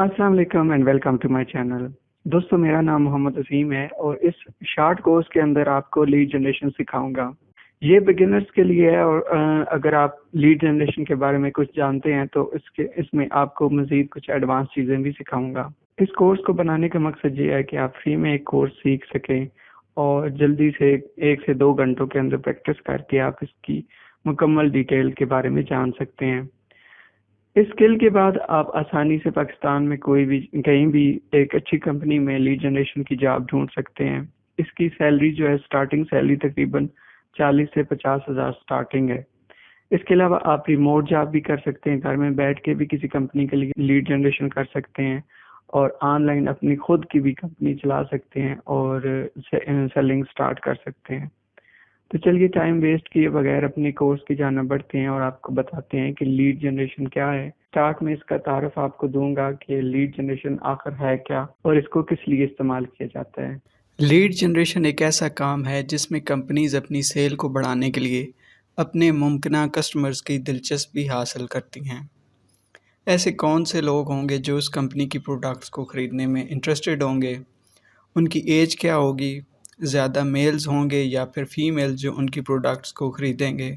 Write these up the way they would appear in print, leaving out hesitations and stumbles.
السلام علیکم and welcome to my channel. دوستو میرا نام محمد عظیم ہے اور اس شارٹ کورس کے اندر آپ کو لیڈ جنریشن سکھاؤں گا. یہ بگنرز کے لیے ہے اور اگر آپ لیڈ جنریشن کے بارے میں کچھ جانتے ہیں تو اس میں آپ کو مزید کچھ ایڈوانس چیزیں بھی سکھاؤں گا. اس کورس کو بنانے کا مقصد یہ ہے کہ آپ فری میں ایک کورس سیکھ سکیں اور جلدی سے 1 سے 2 گھنٹوں کے اندر پریکٹس کر کے آپ اس کی مکمل ڈیٹیل کے بارے میں جان سکتے ہیں. اس اسکل کے بعد آپ آسانی سے پاکستان میں کہیں بھی ایک اچھی کمپنی میں لیڈ جنریشن کی جاب ڈھونڈ سکتے ہیں. اس کی سیلری جو ہے سٹارٹنگ سیلری تقریباً 40 سے 50 ہزار سٹارٹنگ ہے. اس کے علاوہ آپ ریموٹ جاب بھی کر سکتے ہیں, گھر میں بیٹھ کے بھی کسی کمپنی کے لیے لیڈ جنریشن کر سکتے ہیں اور آن لائن اپنی خود کی بھی کمپنی چلا سکتے ہیں اور سیلنگ سٹارٹ کر سکتے ہیں. تو چلیے ٹائم ویسٹ کیے بغیر اپنے کورس کی جانب بڑھتے ہیں اور آپ کو بتاتے ہیں کہ لیڈ جنریشن کیا ہے. اسٹارٹ میں اس کا تعارف آپ کو دوں گا کہ لیڈ جنریشن آخر ہے کیا اور اس کو کس لیے استعمال کیا جاتا ہے. لیڈ جنریشن ایک ایسا کام ہے جس میں کمپنیز اپنی سیل کو بڑھانے کے لیے اپنے ممکنہ کسٹمرز کی دلچسپی حاصل کرتی ہیں. ایسے کون سے لوگ ہوں گے جو اس کمپنی کی پروڈکٹس کو خریدنے میں انٹرسٹڈ ہوں گے؟ ان کی ایج کیا ہوگی؟ زیادہ میلز ہوں گے یا پھر فیمیل جو ان کی پروڈکٹس کو خریدیں گے؟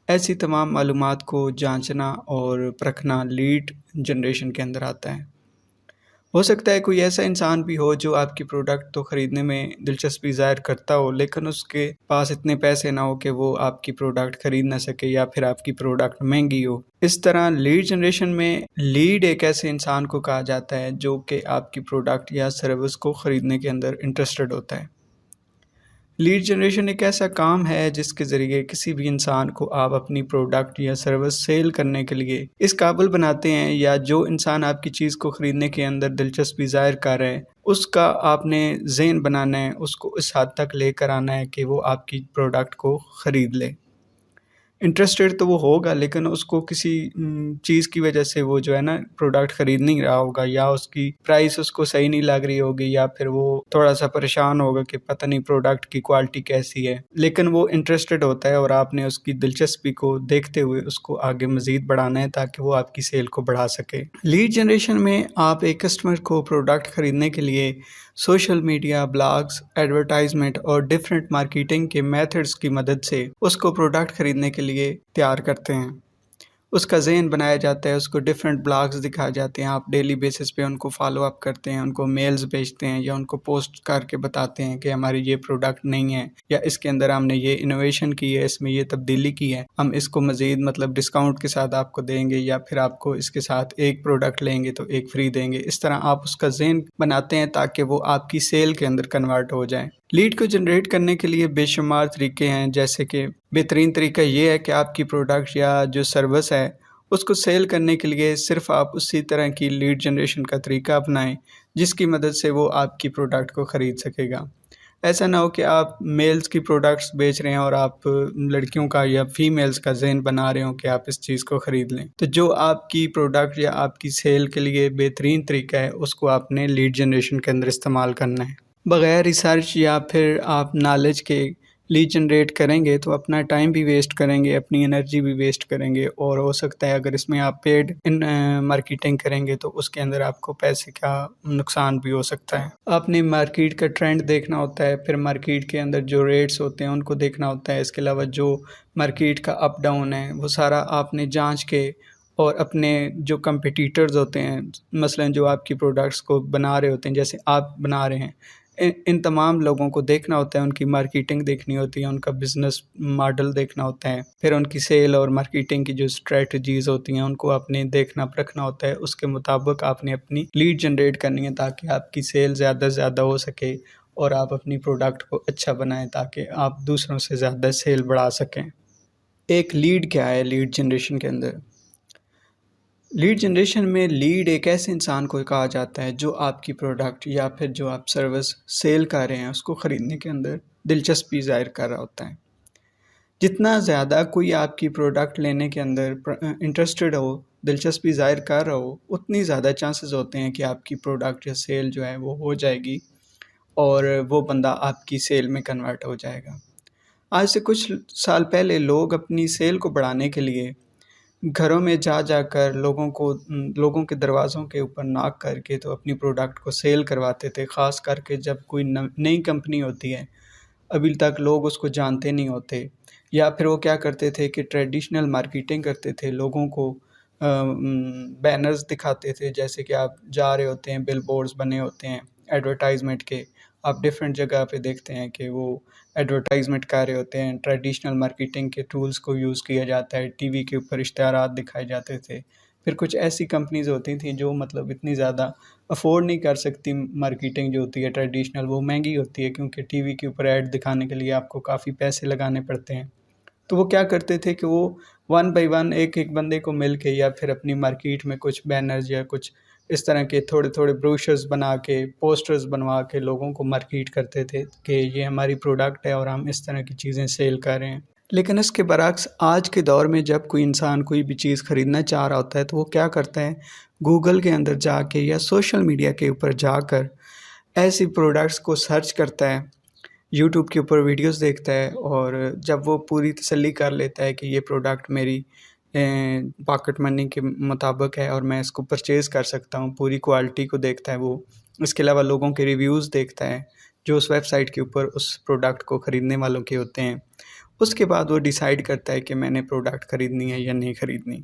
ایسی تمام معلومات کو جانچنا اور پرکھنا لیڈ جنریشن کے اندر آتا ہے. ہو سکتا ہے کوئی ایسا انسان بھی ہو جو آپ کی پروڈکٹ تو خریدنے میں دلچسپی ظاہر کرتا ہو لیکن اس کے پاس اتنے پیسے نہ ہو کہ وہ آپ کی پروڈکٹ خرید نہ سکے یا پھر آپ کی پروڈکٹ مہنگی ہو. اس طرح لیڈ جنریشن میں لیڈ ایک ایسے انسان کو کہا جاتا ہے جو کہ آپ کی پروڈکٹ یا سروس کو خریدنے کے اندر انٹرسٹڈ ہوتا ہے. لیڈ جنریشن ایک ایسا کام ہے جس کے ذریعے کسی بھی انسان کو آپ اپنی پروڈکٹ یا سروس سیل کرنے کے لیے اس قابل بناتے ہیں, یا جو انسان آپ کی چیز کو خریدنے کے اندر دلچسپی ظاہر کر رہے ہیں اس کا آپ نے ذہن بنانا ہے, اس کو اس حد تک لے کر آنا ہے کہ وہ آپ کی پروڈکٹ کو خرید لے. انٹرسٹڈ تو وہ ہوگا لیکن اس کو کسی چیز کی وجہ سے وہ جو ہے نا پروڈکٹ خرید نہیں رہا ہوگا, یا اس کی پرائس اس کو صحیح نہیں لگ رہی ہوگی, یا پھر وہ تھوڑا سا پریشان ہوگا کہ پتہ نہیں پروڈکٹ کی کوالٹی کیسی ہے, لیکن وہ انٹرسٹڈ ہوتا ہے اور آپ نے اس کی دلچسپی کو دیکھتے ہوئے اس کو آگے مزید بڑھانا ہے تاکہ وہ آپ کی سیل کو بڑھا سکے. لیڈ جنریشن میں آپ ایک کسٹمر کو پروڈکٹ خریدنے کے لیے سوشل میڈیا, بلاگز, ایڈورٹائزمنٹ اور ڈیفرنٹ مارکیٹنگ کے میتھڈز کی مدد سے اس کو پروڈکٹ خریدنے کے لیے تیار کرتے ہیں. اس کا ذہن بنایا جاتا ہے, اس کو ڈیفرنٹ بلاگز دکھائے جاتے ہیں, آپ ڈیلی بیسس پہ ان کو فالو اپ کرتے ہیں, ان کو میلز بھیجتے ہیں یا ان کو پوسٹ کر کے بتاتے ہیں کہ ہماری یہ پروڈکٹ نہیں ہے یا اس کے اندر ہم نے یہ انوویشن کی ہے, اس میں یہ تبدیلی کی ہے, ہم اس کو مزید ڈسکاؤنٹ کے ساتھ آپ کو دیں گے یا پھر آپ کو اس کے ساتھ ایک پروڈکٹ لیں گے تو ایک فری دیں گے. اس طرح آپ اس کا ذہن بناتے ہیں تاکہ وہ آپ کی سیل کے اندر کنورٹ ہو جائیں. لیڈ کو جنریٹ کرنے کے لیے بے شمار طریقے ہیں, جیسے کہ بہترین طریقہ یہ ہے کہ آپ کی پروڈکٹ یا جو سروس ہے اس کو سیل کرنے کے لیے صرف آپ اسی طرح کی لیڈ جنریشن کا طریقہ اپنائیں جس کی مدد سے وہ آپ کی پروڈکٹ کو خرید سکے گا. ایسا نہ ہو کہ آپ میلز کی پروڈکٹس بیچ رہے ہیں اور آپ لڑکیوں کا یا فیمیلز کا ذہن بنا رہے ہوں کہ آپ اس چیز کو خرید لیں. تو جو آپ کی پروڈکٹ یا آپ کی سیل کے لیے بہترین طریقہ ہے اس کو آپ نے لیڈ جنریشن کے اندر استعمال کرنا ہے. بغیر ریسرچ یا پھر آپ نالج کے لیڈ جنریٹ کریں گے تو اپنا ٹائم بھی ویسٹ کریں گے, اپنی انرجی بھی ویسٹ کریں گے, اور ہو سکتا ہے اگر اس میں آپ پیڈ مارکیٹنگ کریں گے تو اس کے اندر آپ کو پیسے کا نقصان بھی ہو سکتا ہے. آپ نے مارکیٹ کا ٹرینڈ دیکھنا ہوتا ہے, پھر مارکیٹ کے اندر جو ریٹس ہوتے ہیں ان کو دیکھنا ہوتا ہے. اس کے علاوہ جو مارکیٹ کا اپ ڈاؤن ہے وہ سارا آپ نے جانچ کے اور اپنے جو کمپیٹیٹرز ہوتے ہیں, مثلا جو آپ کی پروڈکٹس کو بنا رہے ہوتے ہیں جیسے آپ بنا رہے ہیں, ان تمام لوگوں کو دیکھنا ہوتا ہے, ان کی مارکیٹنگ دیکھنی ہوتی ہے, ان کا بزنس ماڈل دیکھنا ہوتا ہے, پھر ان کی سیل اور مارکیٹنگ کی جو اسٹریٹجیز ہوتی ہیں ان کو آپ نے دیکھنا پرکھنا ہوتا ہے. اس کے مطابق آپ نے اپنی لیڈ جنریٹ کرنی ہے تاکہ آپ کی سیل زیادہ سے زیادہ ہو سکے اور آپ اپنی پروڈکٹ کو اچھا بنائیں تاکہ آپ دوسروں سے زیادہ سیل بڑھا سکیں. ایک لیڈ کیا ہے لیڈ جنریشن کے اندر؟ لیڈ جنریشن میں لیڈ ایک ایسے انسان کو کہا جاتا ہے جو آپ کی پروڈکٹ یا پھر جو آپ سروس سیل کر رہے ہیں اس کو خریدنے کے اندر دلچسپی ظاہر کر رہا ہوتا ہے. جتنا زیادہ کوئی آپ کی پروڈکٹ لینے کے اندر انٹرسٹڈ ہو, دلچسپی ظاہر کر رہا ہو, اتنی زیادہ چانسز ہوتے ہیں کہ آپ کی پروڈکٹ یا سیل جو ہے وہ ہو جائے گی اور وہ بندہ آپ کی سیل میں کنورٹ ہو جائے گا. آج سے کچھ سال پہلے لوگ اپنی سیل کو بڑھانے کے لیے گھروں میں جا جا کر لوگوں کے دروازوں کے اوپر ناک کر کے تو اپنی پروڈکٹ کو سیل کرواتے تھے، خاص کر کے جب کوئی نئی کمپنی ہوتی ہے، ابھی تک لوگ اس کو جانتے نہیں ہوتے، یا پھر وہ کیا کرتے تھے کہ ٹریڈیشنل مارکیٹنگ کرتے تھے، لوگوں کو بینرز دکھاتے تھے، جیسے کہ آپ جا رہے ہوتے ہیں، بل بورڈز بنے ہوتے ہیں ایڈورٹائزمنٹ کے، آپ ڈفرینٹ جگہ پہ دیکھتے ہیں کہ وہ ایڈورٹائزمنٹ کر رہے ہوتے ہیں، ٹریڈیشنل مارکیٹنگ کے ٹولز کو یوز کیا جاتا ہے، ٹی وی کے اوپر اشتہارات دکھائے جاتے تھے۔ پھر کچھ ایسی کمپنیز ہوتی تھیں جو مطلب اتنی زیادہ افورڈ نہیں کر سکتی، مارکیٹنگ جو ہوتی ہے ٹریڈیشنل وہ مہنگی ہوتی ہے، کیونکہ ٹی وی کے اوپر ایڈ دکھانے کے لیے آپ کو کافی پیسے لگانے پڑتے ہیں۔ تو وہ کیا کرتے تھے کہ وہ ون بائی ون ایک ایک بندے کو مل کے یا پھر اپنی مارکیٹ میں کچھ بینرز یا کچھ اس طرح کے تھوڑے تھوڑے بروشرز بنا کے، پوسٹرز بنوا کے لوگوں کو مارکیٹ کرتے تھے کہ یہ ہماری پروڈکٹ ہے اور ہم اس طرح کی چیزیں سیل کر رہے ہیں۔ لیکن اس کے برعکس آج کے دور میں جب کوئی انسان کوئی بھی چیز خریدنا چاہ رہا ہوتا ہے تو وہ کیا کرتا ہے، گوگل کے اندر جا کے یا سوشل میڈیا کے اوپر جا کر ایسی پروڈکٹس کو سرچ کرتا ہے، یوٹیوب کے اوپر ویڈیوز دیکھتا ہے، اور جب وہ پوری تسلی کر لیتا ہے کہ یہ پروڈکٹ میری پاکٹ منی کے مطابق ہے اور میں اس کو پرچیز کر سکتا ہوں، پوری کوالٹی کو دیکھتا ہے وہ، اس کے علاوہ لوگوں کے ریویوز دیکھتا ہے جو اس ویب سائٹ کے اوپر اس پروڈکٹ کو خریدنے والوں کے ہوتے ہیں، اس کے بعد وہ ڈیسائیڈ کرتا ہے کہ میں نے پروڈکٹ خریدنی ہے یا نہیں خریدنی۔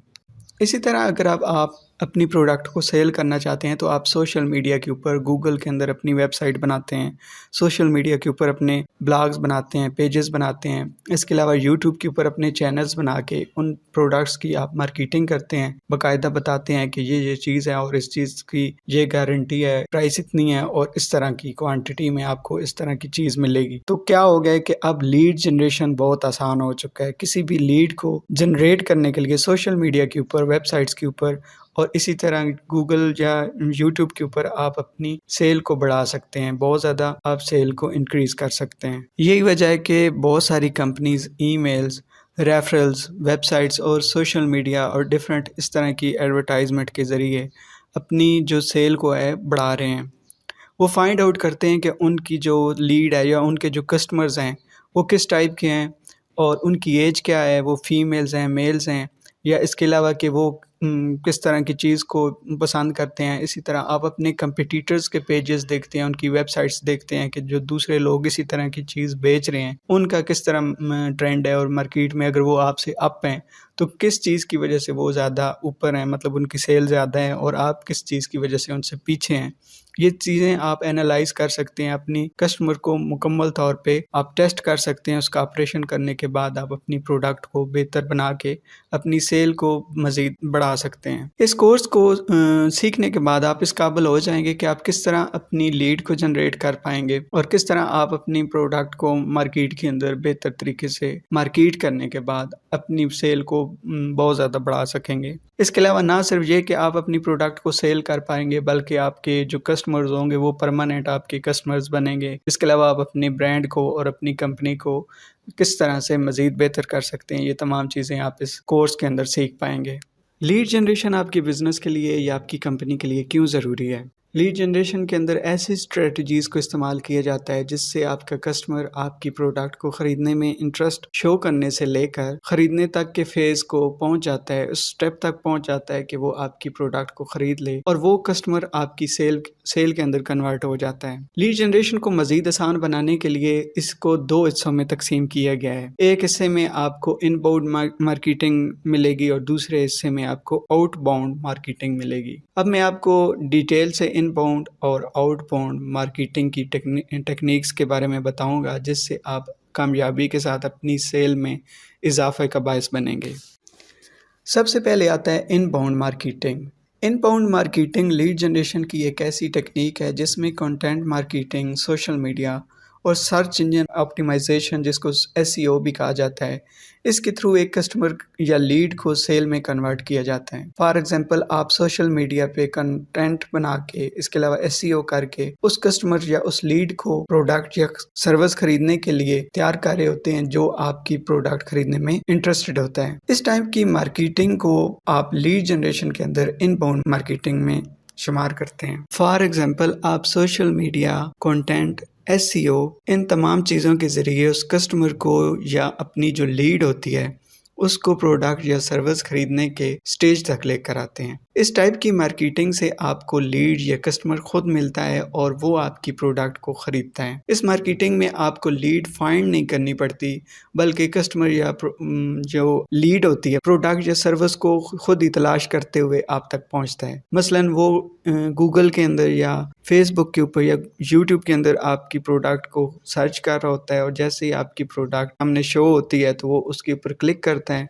اسی طرح اگر آپ اپنی پروڈکٹ کو سیل کرنا چاہتے ہیں تو آپ سوشل میڈیا کے اوپر گوگل کے اندر اپنی ویب سائٹ بناتے ہیں، سوشل میڈیا کے اوپر اپنے بلاگز بناتے ہیں، پیجز بناتے ہیں، اس کے علاوہ یوٹیوب کے اوپر اپنے چینلز بنا کے ان پروڈکٹس کی آپ مارکیٹنگ کرتے ہیں، باقاعدہ بتاتے ہیں کہ یہ چیز ہے اور اس چیز کی یہ گارنٹی ہے، پرائس اتنی ہے اور اس طرح کی کوانٹٹی میں آپ کو اس طرح کی چیز ملے گی۔ تو کیا ہو گیا کہ اب لیڈ جنریشن بہت آسان ہو چکا ہے، کسی بھی لیڈ کو جنریٹ کرنے کے لیے سوشل میڈیا کے اوپر، ویب سائٹس کے اوپر اور اسی طرح گوگل یا یوٹیوب کے اوپر آپ اپنی سیل کو بڑھا سکتے ہیں، بہت زیادہ آپ سیل کو انکریز کر سکتے ہیں۔ یہی وجہ ہے کہ بہت ساری companies e mails, referrals, web sites اور سوشل میڈیا اور ڈفرینٹ اس طرح کی ایڈورٹائزمنٹ کے ذریعے اپنی جو سیل کو ہے بڑھا رہے ہیں۔ وہ فائنڈ آؤٹ کرتے ہیں کہ ان کی جو لیڈ ہے یا ان کے جو کسٹمرز ہیں وہ کس ٹائپ کے ہیں اور ان کی ایج کیا ہے، وہ فیمیلز ہیں، میلز ہیں، یا اس کے علاوہ کہ وہ کس طرح کی چیز کو پسند کرتے ہیں۔ اسی طرح آپ اپنے کمپیٹیٹرز کے پیجز دیکھتے ہیں، ان کی ویب سائٹس دیکھتے ہیں کہ جو دوسرے لوگ اسی طرح کی چیز بیچ رہے ہیں ان کا کس طرح ٹرینڈ ہے، اور مارکیٹ میں اگر وہ آپ سے اپ ہیں تو کس چیز کی وجہ سے وہ زیادہ اوپر ہیں، مطلب ان کی سیل زیادہ ہیں، اور آپ کس چیز کی وجہ سے ان سے پیچھے ہیں۔ یہ چیزیں آپ اینالائز کر سکتے ہیں، اپنی کسٹمر کو مکمل طور پہ آپ ٹیسٹ کر سکتے ہیں، اس کا آپریشن کرنے کے بعد آپ اپنی پروڈکٹ کو بہتر بنا کے اپنی سیل کو مزید بڑھا سکتے ہیں۔ اس کورس کو سیکھنے کے بعد آپ اس قابل ہو جائیں گے کہ آپ کس طرح اپنی لیڈ کو جنریٹ کر پائیں گے اور کس طرح آپ اپنی پروڈکٹ کو مارکیٹ کے اندر بہتر طریقے سے مارکیٹ کرنے کے بعد اپنی سیل کو بہت زیادہ بڑھا سکیں گے۔ اس کے علاوہ نہ صرف یہ کہ آپ اپنی پروڈکٹ کو سیل کر پائیں گے، بلکہ آپ کے جو کسٹمرز ہوں گے وہ پرماننٹ آپ کے کسٹمرز بنیں گے۔ اس کے علاوہ آپ اپنی برانڈ کو اور اپنی کمپنی کو کس طرح سے مزید بہتر کر سکتے ہیں، یہ تمام چیزیں آپ اس کورس کے اندر سیکھ پائیں گے۔ لیڈ جنریشن آپ کے بزنس کے لیے یا آپ کی کمپنی کے لیے کیوں ضروری ہے؟ لیڈ جنریشن کے اندر ایسی اسٹریٹجیز کو استعمال کیا جاتا ہے جس سے آپ کا کسٹمر آپ کی پروڈکٹ کو خریدنے میں انٹرسٹ شو کرنے سے لے کر خریدنے تک کے فیز کو پہنچ جاتا ہے، اس سٹیپ تک پہنچ جاتا ہے کہ وہ آپ کی پروڈکٹ کو خرید لے اور وہ کسٹمر آپ کی سیل کے اندر کنورٹ ہو جاتا ہے۔ لیڈ جنریشن کو مزید آسان بنانے کے لیے اس کو دو حصوں میں تقسیم کیا گیا ہے۔ ایک حصے میں آپ کو ان باؤنڈ مارکیٹنگ ملے گی اور دوسرے حصے میں آپ کو آؤٹ باؤنڈ مارکیٹنگ ملے گی۔ اب میں آپ کو ڈیٹیل سے ان باؤنڈ اور آؤٹ باؤنڈ مارکیٹنگ کی ٹیکنیکس کے بارے میں بتاؤں گا، جس سے آپ کامیابی کے ساتھ اپنی سیل میں اضافے کا باعث بنیں گے۔ سب سے پہلے آتا ہے ان باؤنڈ مارکیٹنگ۔ ان باؤنڈ مارکیٹنگ لیڈ جنریشن کی ایک ایسی ٹیکنیک ہے جس میں کنٹینٹ مارکیٹنگ، سوشل میڈیا اور سرچ انجن آپٹیمائزیشن، جس کو SEO بھی کہا جاتا ہے، اس کے تھرو ایک کسٹمر یا لیڈ کو سیل میں کنورٹ کیا جاتا ہے۔ فار ایگزامپل آپ سوشل میڈیا پہ کنٹینٹ بنا کے، اس کے علاوہ SEO کر کے اس کسٹمر یا اس لیڈ کو پروڈکٹ یا سروس خریدنے کے لیے تیار کر رہے ہوتے ہیں جو آپ کی پروڈکٹ خریدنے میں انٹرسٹڈ ہوتا ہے۔ اس ٹائپ کی مارکیٹنگ کو آپ لیڈ جنریشن کے اندر ان باؤنڈ مارکیٹنگ میں شمار کرتے ہیں۔ فار ایگزامپل آپ سوشل میڈیا، کنٹینٹ، SEO، ان تمام چیزوں کے ذریعے اس کسٹمر کو یا اپنی جو لیڈ ہوتی ہے اس کو پروڈکٹ یا سروس خریدنے کے سٹیج تک لے کر آتے ہیں۔ اس ٹائپ کی مارکیٹنگ سے آپ کو لیڈ یا کسٹمر خود ملتا ہے اور وہ آپ کی پروڈکٹ کو خریدتا ہے۔ اس مارکیٹنگ میں آپ کو لیڈ فائنڈ نہیں کرنی پڑتی، بلکہ کسٹمر یا جو لیڈ ہوتی ہے پروڈکٹ یا سروس کو خود ہی تلاش کرتے ہوئے آپ تک پہنچتا ہے۔ مثلاً وہ گوگل کے اندر یا فیس بک کے اوپر یا یوٹیوب کے اندر آپ کی پروڈکٹ کو سرچ کر رہا ہوتا ہے، اور جیسے ہی آپ کی پروڈکٹ ہمیں شو ہوتی ہے تو وہ اس کے اوپر کلک کرتا ہے،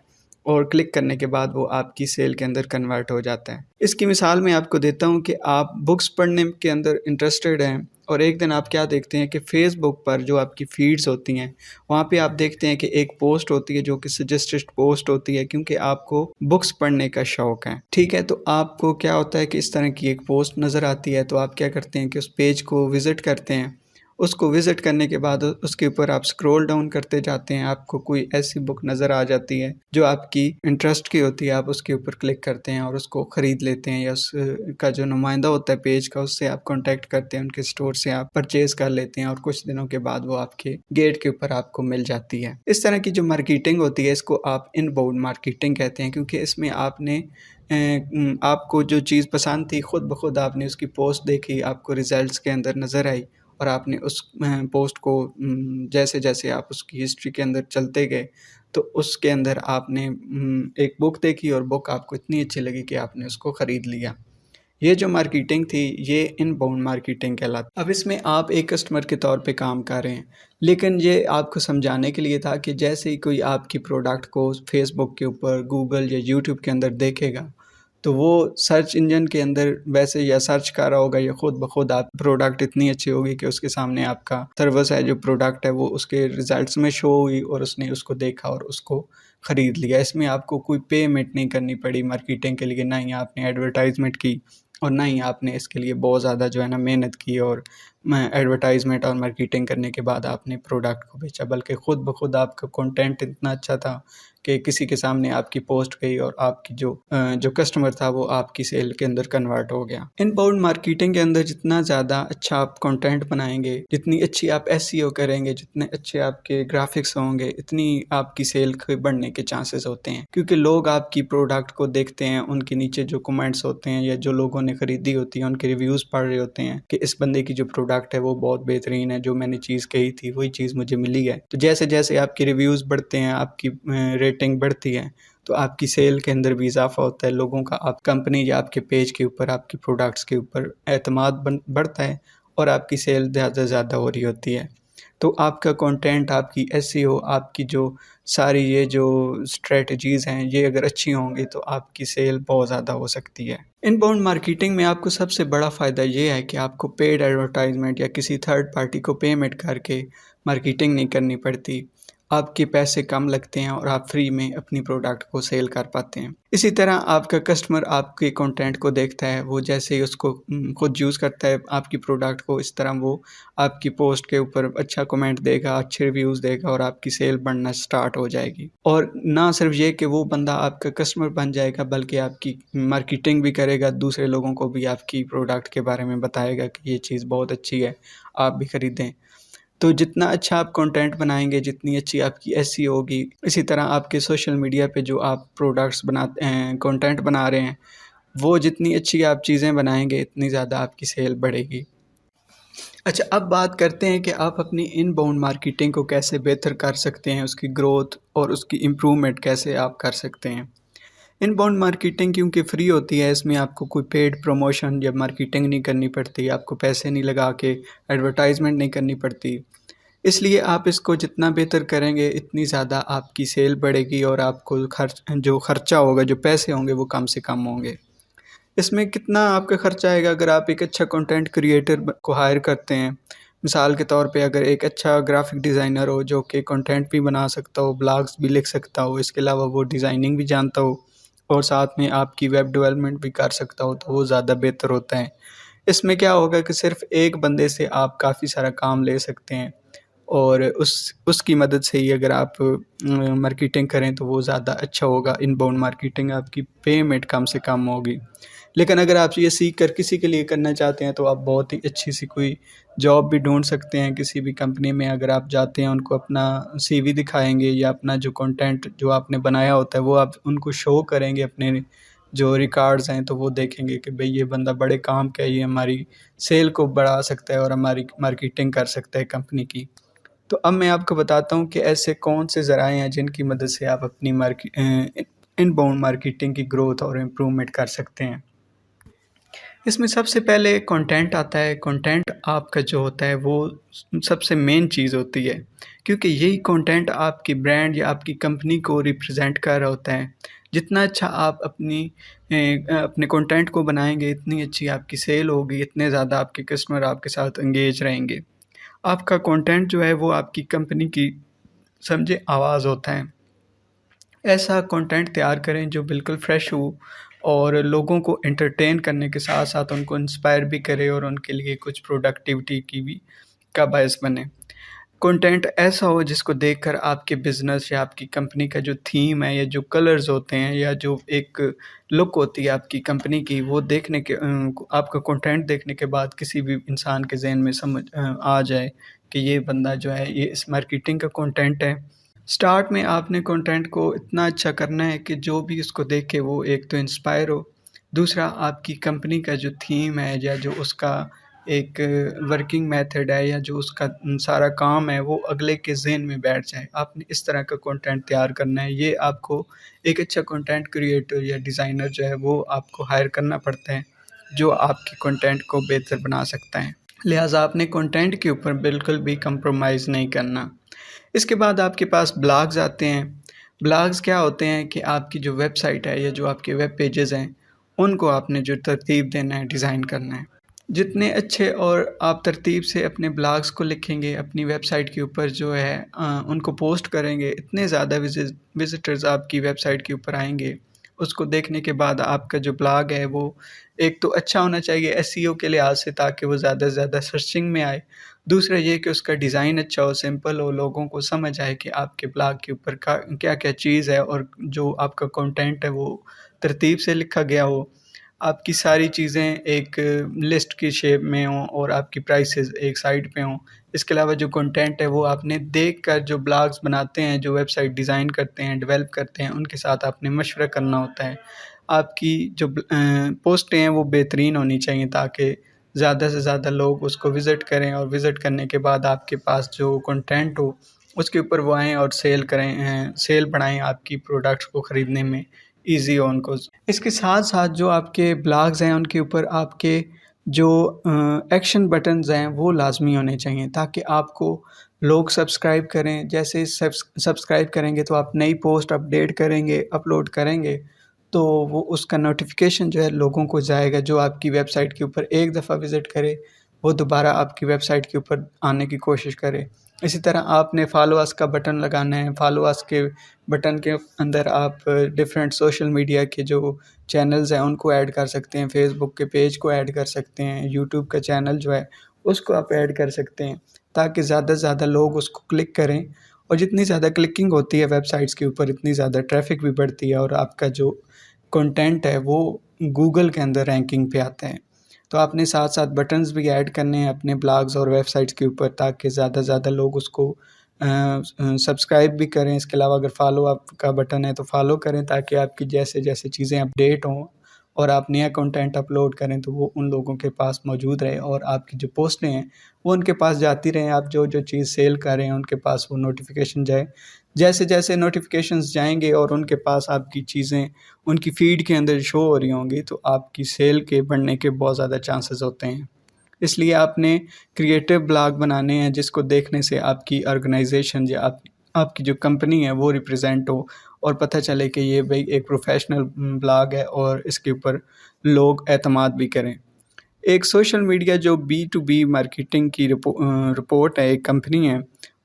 اور کلک کرنے کے بعد وہ آپ کی سیل کے اندر کنورٹ ہو جاتا ہے۔ اس کی مثال میں آپ کو دیتا ہوں کہ آپ بکس پڑھنے کے اندر انٹرسٹڈ ہیں، اور ایک دن آپ کیا دیکھتے ہیں کہ فیس بک پر جو آپ کی فیڈز ہوتی ہیں وہاں پہ آپ دیکھتے ہیں کہ ایک پوسٹ ہوتی ہے جو کہ سجسٹڈ پوسٹ ہوتی ہے، کیونکہ آپ کو بکس پڑھنے کا شوق ہے، ٹھیک ہے؟ تو آپ کو کیا ہوتا ہے کہ اس طرح کی ایک پوسٹ نظر آتی ہے، تو آپ کیا کرتے ہیں کہ اس پیج کو وزٹ کرتے ہیں۔ اس کو وزٹ کرنے کے بعد اس کے اوپر آپ سکرول ڈاؤن کرتے جاتے ہیں، آپ کو کوئی ایسی بک نظر آ جاتی ہے جو آپ کی انٹرسٹ کی ہوتی ہے، آپ اس کے اوپر کلک کرتے ہیں اور اس کو خرید لیتے ہیں، یا اس کا جو نمائندہ ہوتا ہے پیج کا، اس سے آپ کانٹیکٹ کرتے ہیں، ان کے سٹور سے آپ پرچیز کر لیتے ہیں، اور کچھ دنوں کے بعد وہ آپ کے گیٹ کے اوپر آپ کو مل جاتی ہے۔ اس طرح کی جو مارکیٹنگ ہوتی ہے اس کو آپ ان باؤنڈ مارکیٹنگ کہتے ہیں، کیونکہ اس میں آپ کو جو چیز پسند تھی خود بخود آپ نے اس کی پوسٹ دیکھی، آپ کو ریزلٹس کے اندر نظر آئی، اور آپ نے اس پوسٹ کو جیسے جیسے آپ اس کی ہسٹری کے اندر چلتے گئے تو اس کے اندر آپ نے ایک بک دیکھی، اور بک آپ کو اتنی اچھی لگی کہ آپ نے اس کو خرید لیا۔ یہ جو مارکیٹنگ تھی یہ ان باؤنڈ مارکیٹنگ کہلاتی ہے۔ اب اس میں آپ ایک کسٹمر کے طور پہ کام کر رہے ہیں، لیکن یہ آپ کو سمجھانے کے لیے تھا کہ جیسے ہی کوئی آپ کی پروڈکٹ کو فیس بک کے اوپر، گوگل یا یوٹیوب کے اندر دیکھے گا تو وہ سرچ انجن کے اندر ویسے یا سرچ کر رہا ہوگا، یا خود بخود آپ پروڈکٹ اتنی اچھی ہوگی کہ اس کے سامنے آپ کا سروس ہے جو پروڈکٹ ہے وہ اس کے ریزلٹس میں شو ہوئی، اور اس نے اس کو دیکھا اور اس کو خرید لیا۔ اس میں آپ کو کوئی پیمنٹ نہیں کرنی پڑی مارکیٹنگ کے لیے، نہ ہی آپ نے ایڈورٹائزمنٹ کی، اور نہ ہی آپ نے اس کے لیے بہت زیادہ جو ہے نا محنت کی، اور ایڈورٹائزمنٹ اور مارکیٹنگ کرنے کے بعد آپ نے پروڈکٹ کو بیچا، بلکہ خود بخود آپ کا کنٹینٹ اتنا اچھا تھا کہ کسی کے سامنے آپ کی پوسٹ گئی، اور آپ کی جو کسٹمر تھا وہ آپ کی سیل کے اندر کنورٹ ہو گیا۔ ان باؤنڈ مارکیٹنگ کے اندر جتنا زیادہ اچھا آپ کنٹینٹ بنائیں گے، جتنی اچھی آپ SEO کریں گے، جتنے اچھے آپ کے گرافکس ہوں گے، اتنی آپ کی سیل کے بڑھنے کے چانسز ہوتے ہیں، کیونکہ لوگ آپ کی پروڈکٹ کو دیکھتے ہیں، ان کے نیچے جو کمنٹس ہوتے ہیں یا جو لوگوں نے خریدی ہوتی ہے ان کے ریویوز پڑھ رہے ہوتے ہیں کہ اس بندے کی جو پروڈکٹ ہے وہ بہت بہترین ہے، جو میں نے چیز کہی تھی وہی چیز مجھے ملی ہے۔ تو جیسے جیسے آپ کے ریویوز بڑھتے ہیں، آپ کی ریٹنگ بڑھتی ہے، تو آپ کی سیل کے اندر بھی اضافہ ہوتا ہے، لوگوں کا آپ کمپنی یا آپ کے پیج کے اوپر، آپ کی پروڈکٹس کے اوپر اعتماد بڑھتا ہے، اور آپ کی سیل زیادہ سے زیادہ ہو رہی ہوتی ہے۔ تو آپ کا کنٹینٹ، آپ کی SEO، آپ کی جو ساری یہ جو اسٹریٹجیز ہیں یہ اگر اچھی ہوں گی تو آپ کی سیل بہت زیادہ ہو سکتی ہے۔ ان باؤنڈ مارکیٹنگ میں آپ کو سب سے بڑا فائدہ یہ ہے کہ آپ کو پیڈ ایڈورٹائزمنٹ یا کسی تھرڈ پارٹی کو پیمنٹ کر کے مارکیٹنگ نہیں کرنی پڑتی، آپ کے پیسے کم لگتے ہیں، اور آپ فری میں اپنی پروڈکٹ کو سیل کر پاتے ہیں۔ اسی طرح آپ کا کسٹمر آپ کے کنٹینٹ کو دیکھتا ہے، وہ جیسے ہی اس کو خود یوز کرتا ہے آپ کی پروڈکٹ کو، اس طرح وہ آپ کی پوسٹ کے اوپر اچھا کمنٹ دے گا، اچھے ریویوز دے گا، اور آپ کی سیل بڑھنا سٹارٹ ہو جائے گی۔ اور نہ صرف یہ کہ وہ بندہ آپ کا کسٹمر بن جائے گا، بلکہ آپ کی مارکیٹنگ بھی کرے گا، دوسرے لوگوں کو بھی آپ کی پروڈکٹ کے بارے میں بتائے گا کہ یہ چیز بہت اچھی ہے، آپ بھی خریدیں۔ تو جتنا اچھا آپ کنٹینٹ بنائیں گے، جتنی اچھی آپ کی SEO ہوگی، اسی طرح آپ کے سوشل میڈیا پہ جو آپ پروڈکٹس بناتے ہیں، کنٹینٹ بنا رہے ہیں، وہ جتنی اچھی آپ چیزیں بنائیں گے اتنی زیادہ آپ کی سیل بڑھے گی۔ اچھا، اب بات کرتے ہیں کہ آپ اپنی ان باؤنڈ مارکیٹنگ کو کیسے بہتر کر سکتے ہیں، اس کی گروتھ اور اس کی امپرومنٹ کیسے آپ کر سکتے ہیں۔ ان باؤنڈ مارکیٹنگ کیونکہ فری ہوتی ہے، اس میں آپ کو کوئی پیڈ پروموشن یا مارکیٹنگ نہیں کرنی پڑتی، آپ کو پیسے نہیں لگا کے ایڈورٹائزمنٹ نہیں کرنی پڑتی، اس لیے آپ اس کو جتنا بہتر کریں گے اتنی زیادہ آپ کی سیل بڑھے گی، اور آپ کو جو خرچہ ہوگا، جو پیسے ہوں گے وہ کم سے کم ہوں گے۔ اس میں کتنا آپ کا خرچہ آئے گا اگر آپ ایک اچھا کنٹینٹ کریئٹر کو ہائر کرتے ہیں؟ مثال کے طور پہ اگر ایک اچھا گرافک ڈیزائنر ہو جو کہ کنٹینٹ بھی بنا سکتا ہو، بلاگز بھی لکھ سکتا ہو، اس کے علاوہ وہ ڈیزائننگ بھی جانتا ہو، اور ساتھ میں آپ کی ویب ڈیولپمنٹ بھی کر سکتا ہو، تو وہ زیادہ بہتر ہوتا ہے۔ اس میں کیا ہوگا کہ صرف ایک بندے سے آپ کافی سارا کام لے سکتے ہیں، اور اس کی مدد سے ہی اگر آپ مارکیٹنگ کریں تو وہ زیادہ اچھا ہوگا۔ ان باؤنڈ مارکیٹنگ آپ کی پیمنٹ کم سے کم ہوگی، لیکن اگر آپ یہ سیکھ کر کسی کے لیے کرنا چاہتے ہیں تو آپ بہت ہی اچھی سی کوئی جاب بھی ڈھونڈ سکتے ہیں کسی بھی کمپنی میں. اگر آپ جاتے ہیں ان کو اپنا سی وی دکھائیں گے یا اپنا جو کنٹینٹ جو آپ نے بنایا ہوتا ہے وہ آپ ان کو شو کریں گے اپنے جو ریکارڈز ہیں، تو وہ دیکھیں گے کہ بھئی یہ بندہ بڑے کام کا ہے، یہ ہماری سیل کو بڑھا سکتا ہے اور ہماری مارکیٹنگ کر سکتا ہے کمپنی کی. تو اب میں آپ کو بتاتا ہوں کہ ایسے کون سے ذرائع ہیں جن کی مدد سے آپ اپنی ان باؤنڈ مارکیٹنگ کی گروتھ اور امپرومنٹ کر سکتے ہیں. اس میں سب سے پہلے کنٹینٹ آتا ہے. کنٹینٹ آپ کا جو ہوتا ہے وہ سب سے مین چیز ہوتی ہے، کیونکہ یہی کنٹینٹ آپ کی برانڈ یا آپ کی کمپنی کو ریپرزینٹ کر رہا ہوتا ہے. جتنا اچھا آپ اپنے کنٹینٹ کو بنائیں گے، اتنی اچھی آپ کی سیل ہوگی، اتنے زیادہ آپ کے کسٹمر آپ کے ساتھ انگیج رہیں گے. آپ کا کنٹینٹ جو ہے وہ آپ کی کمپنی کی سمجھے آواز ہوتا ہے. ایسا کنٹینٹ تیار کریں جو بالکل فریش ہو اور لوگوں کو انٹرٹین کرنے کے ساتھ ساتھ ان کو انسپائر بھی کرے اور ان کے لیے کچھ پروڈکٹیوٹی کی بھی کا باعث بنے. کنٹینٹ ایسا ہو جس کو دیکھ کر آپ کے بزنس یا آپ کی کمپنی کا جو تھیم ہے یا جو کلرز ہوتے ہیں یا جو ایک لک ہوتی ہے آپ کی کمپنی کی، وہ دیکھنے کے آپ کا کنٹینٹ دیکھنے کے بعد کسی بھی انسان کے ذہن میں سمجھ آ جائے کہ یہ بندہ جو ہے یہ اس مارکیٹنگ کا کنٹینٹ ہے. سٹارٹ میں آپ نے کنٹینٹ کو اتنا اچھا کرنا ہے کہ جو بھی اس کو دیکھے وہ ایک تو انسپائر ہو، دوسرا آپ کی کمپنی کا جو تھیم ہے یا جو اس کا ایک ورکنگ میتھڈ ہے یا جو اس کا سارا کام ہے وہ اگلے کے ذہن میں بیٹھ جائے. آپ نے اس طرح کا کنٹینٹ تیار کرنا ہے. یہ آپ کو ایک اچھا کنٹینٹ کریٹر یا ڈیزائنر جو ہے وہ آپ کو ہائر کرنا پڑتا ہے، جو آپ کے کنٹینٹ کو بہتر بنا سکتا ہے. لہٰذا آپ نے کنٹینٹ کے اوپر بالکل بھی کمپرومائز نہیں کرنا. اس کے بعد آپ کے پاس بلاگز آتے ہیں. بلاگز کیا ہوتے ہیں کہ آپ کی جو ویب سائٹ ہے یا جو آپ کے ویب پیجز ہیں ان کو آپ نے جو ترتیب دینا ہے، ڈیزائن کرنا ہے. جتنے اچھے اور آپ ترتیب سے اپنے بلاگز کو لکھیں گے، اپنی ویب سائٹ کے اوپر جو ہے ان کو پوسٹ کریں گے، اتنے زیادہ وزٹرز آپ کی ویب سائٹ کے اوپر آئیں گے. اس کو دیکھنے کے بعد آپ کا جو بلاگ ہے وہ ایک تو اچھا ہونا چاہیے SEO کے لحاظ سے تاکہ وہ زیادہ سے زیادہ سرچنگ میں آئے. دوسرا یہ کہ اس کا ڈیزائن اچھا ہو، سمپل ہو، لوگوں کو سمجھ آئے کہ آپ کے بلاگ کے اوپر کیا کیا چیز ہے اور جو آپ کا کنٹینٹ ہے وہ ترتیب سے لکھا گیا ہو. آپ کی ساری چیزیں ایک لسٹ کی شیپ میں ہوں اور آپ کی پرائسز ایک سائڈ پہ ہوں. اس کے علاوہ جو کنٹینٹ ہے وہ آپ نے دیکھ کر جو بلاگز بناتے ہیں، جو ویب سائٹ ڈیزائن کرتے ہیں، ڈیولپ کرتے ہیں، ان کے ساتھ آپ نے مشورہ کرنا ہوتا ہے. آپ کی جو پوسٹیں ہیں وہ بہترین ہونی چاہیے تاکہ زیادہ سے زیادہ لوگ اس کو وزٹ کریں اور وزٹ کرنے کے بعد آپ کے پاس جو کنٹینٹ ہو اس کے اوپر وہ آئیں اور سیل بڑھائیں، آپ کی پروڈکٹس کو خریدنے میں ایزی ہو ان کو. اس کے ساتھ ساتھ جو آپ کے بلاگز ہیں ان کے اوپر آپ کے جو ایکشن بٹنز ہیں وہ لازمی ہونے چاہیے تاکہ آپ کو لوگ سبسکرائب کریں. جیسے سبسکرائب کریں گے تو آپ نئی پوسٹ اپڈیٹ کریں گے، اپلوڈ کریں گے تو وہ اس کا نوٹیفیکیشن جو ہے لوگوں کو جائے گا. جو آپ کی ویب سائٹ کے اوپر ایک دفعہ وزٹ کرے وہ دوبارہ آپ کی ویب سائٹ کے اوپر آنے کی کوشش کرے. اسی طرح آپ نے فالو اس کا بٹن لگانا ہے. فالو اس کے بٹن کے اندر آپ ڈیفرنٹ سوشل میڈیا کے جو چینلز ہیں ان کو ایڈ کر سکتے ہیں، فیس بک کے پیج کو ایڈ کر سکتے ہیں، یوٹیوب کا چینل جو ہے اس کو آپ ایڈ کر سکتے ہیں تاکہ زیادہ سے زیادہ لوگ اس کو کلک کریں. اور جتنی زیادہ کلکنگ ہوتی ہے ویب سائٹس کے اوپر اتنی زیادہ ٹریفک بھی بڑھتی ہے اور آپ کا جو کنٹینٹ ہے وہ گوگل کے اندر رینکنگ پہ آتا ہے. تو آپ نے ساتھ ساتھ بٹنز بھی ایڈ کرنے ہیں اپنے بلاگز اور ویب سائٹس کے اوپر تاکہ زیادہ سے زیادہ لوگ اس کو سبسکرائب بھی کریں. اس کے علاوہ اگر فالو آپ کا بٹن ہے تو فالو کریں تاکہ آپ کی جیسے جیسے چیزیں اپڈیٹ ہوں اور آپ نیا کنٹینٹ اپلوڈ کریں تو وہ ان لوگوں کے پاس موجود رہے اور آپ کی جو پوسٹیں ہیں وہ ان کے پاس جاتی رہیں. آپ جو چیز سیل کر رہے ہیں ان کے پاس وہ نوٹیفیکیشن جائے. جیسے جیسے نوٹیفیکیشنز جائیں گے اور ان کے پاس آپ کی چیزیں ان کی فیڈ کے اندر شو ہو رہی ہوں گی تو آپ کی سیل کے بڑھنے کے بہت زیادہ چانسز ہوتے ہیں. اس لیے آپ نے کریٹو بلاگ بنانے ہیں جس کو دیکھنے سے آپ کی آرگنائزیشن یا آپ کی جو کمپنی ہے وہ ریپرزینٹ ہو اور پتہ چلے کہ یہ بھئی ایک پروفیشنل بلاگ ہے اور اس کے اوپر لوگ اعتماد بھی کریں. ایک سوشل میڈیا جو B2B مارکیٹنگ کی رپورٹ ہے، ایک کمپنی ہے،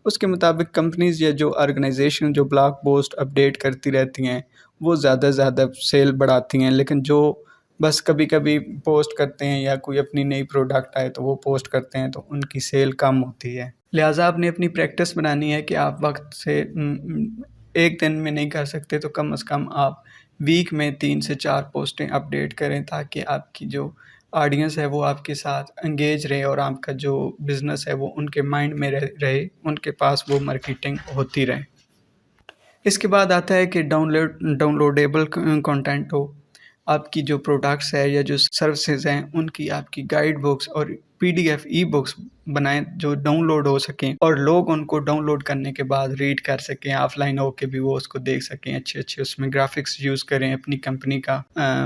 اس کے مطابق کمپنیز یا جو آرگنائزیشن جو بلاگ پوسٹ اپڈیٹ کرتی رہتی ہیں وہ زیادہ سے زیادہ سیل بڑھاتی ہیں. لیکن جو بس کبھی کبھی پوسٹ کرتے ہیں یا کوئی اپنی نئی پروڈکٹ آئے تو وہ پوسٹ کرتے ہیں تو ان کی سیل کم ہوتی ہے. لہٰذا آپ نے اپنی پریکٹس بنانی ہے کہ آپ وقت سے ایک دن میں نہیں کر سکتے تو کم از کم آپ ویک میں 3 سے 4 پوسٹیں اپڈیٹ کریں تاکہ آپ کی جو آڈینس ہے وہ آپ کے ساتھ انگیج رہے اور آپ کا جو بزنس ہے وہ ان کے مائنڈ میں رہے، ان کے پاس وہ مارکیٹنگ ہوتی رہے۔ اس کے بعد آتا ہے کہ ڈاؤن لوڈیبل کنٹینٹ ہو، آپ کی جو پروڈکٹس ہے یا جو سروسز ہیں ان کی آپ کی گائیڈ بکس اور PDF ای بکس بنائیں جو ڈاؤن لوڈ ہو سکیں اور لوگ ان کو ڈاؤن لوڈ کرنے کے بعد ریڈ کر سکیں، آف لائن ہو کے بھی وہ اس کو دیکھ سکیں، اچھے اس میں گرافکس یوز کریں، اپنی کمپنی کا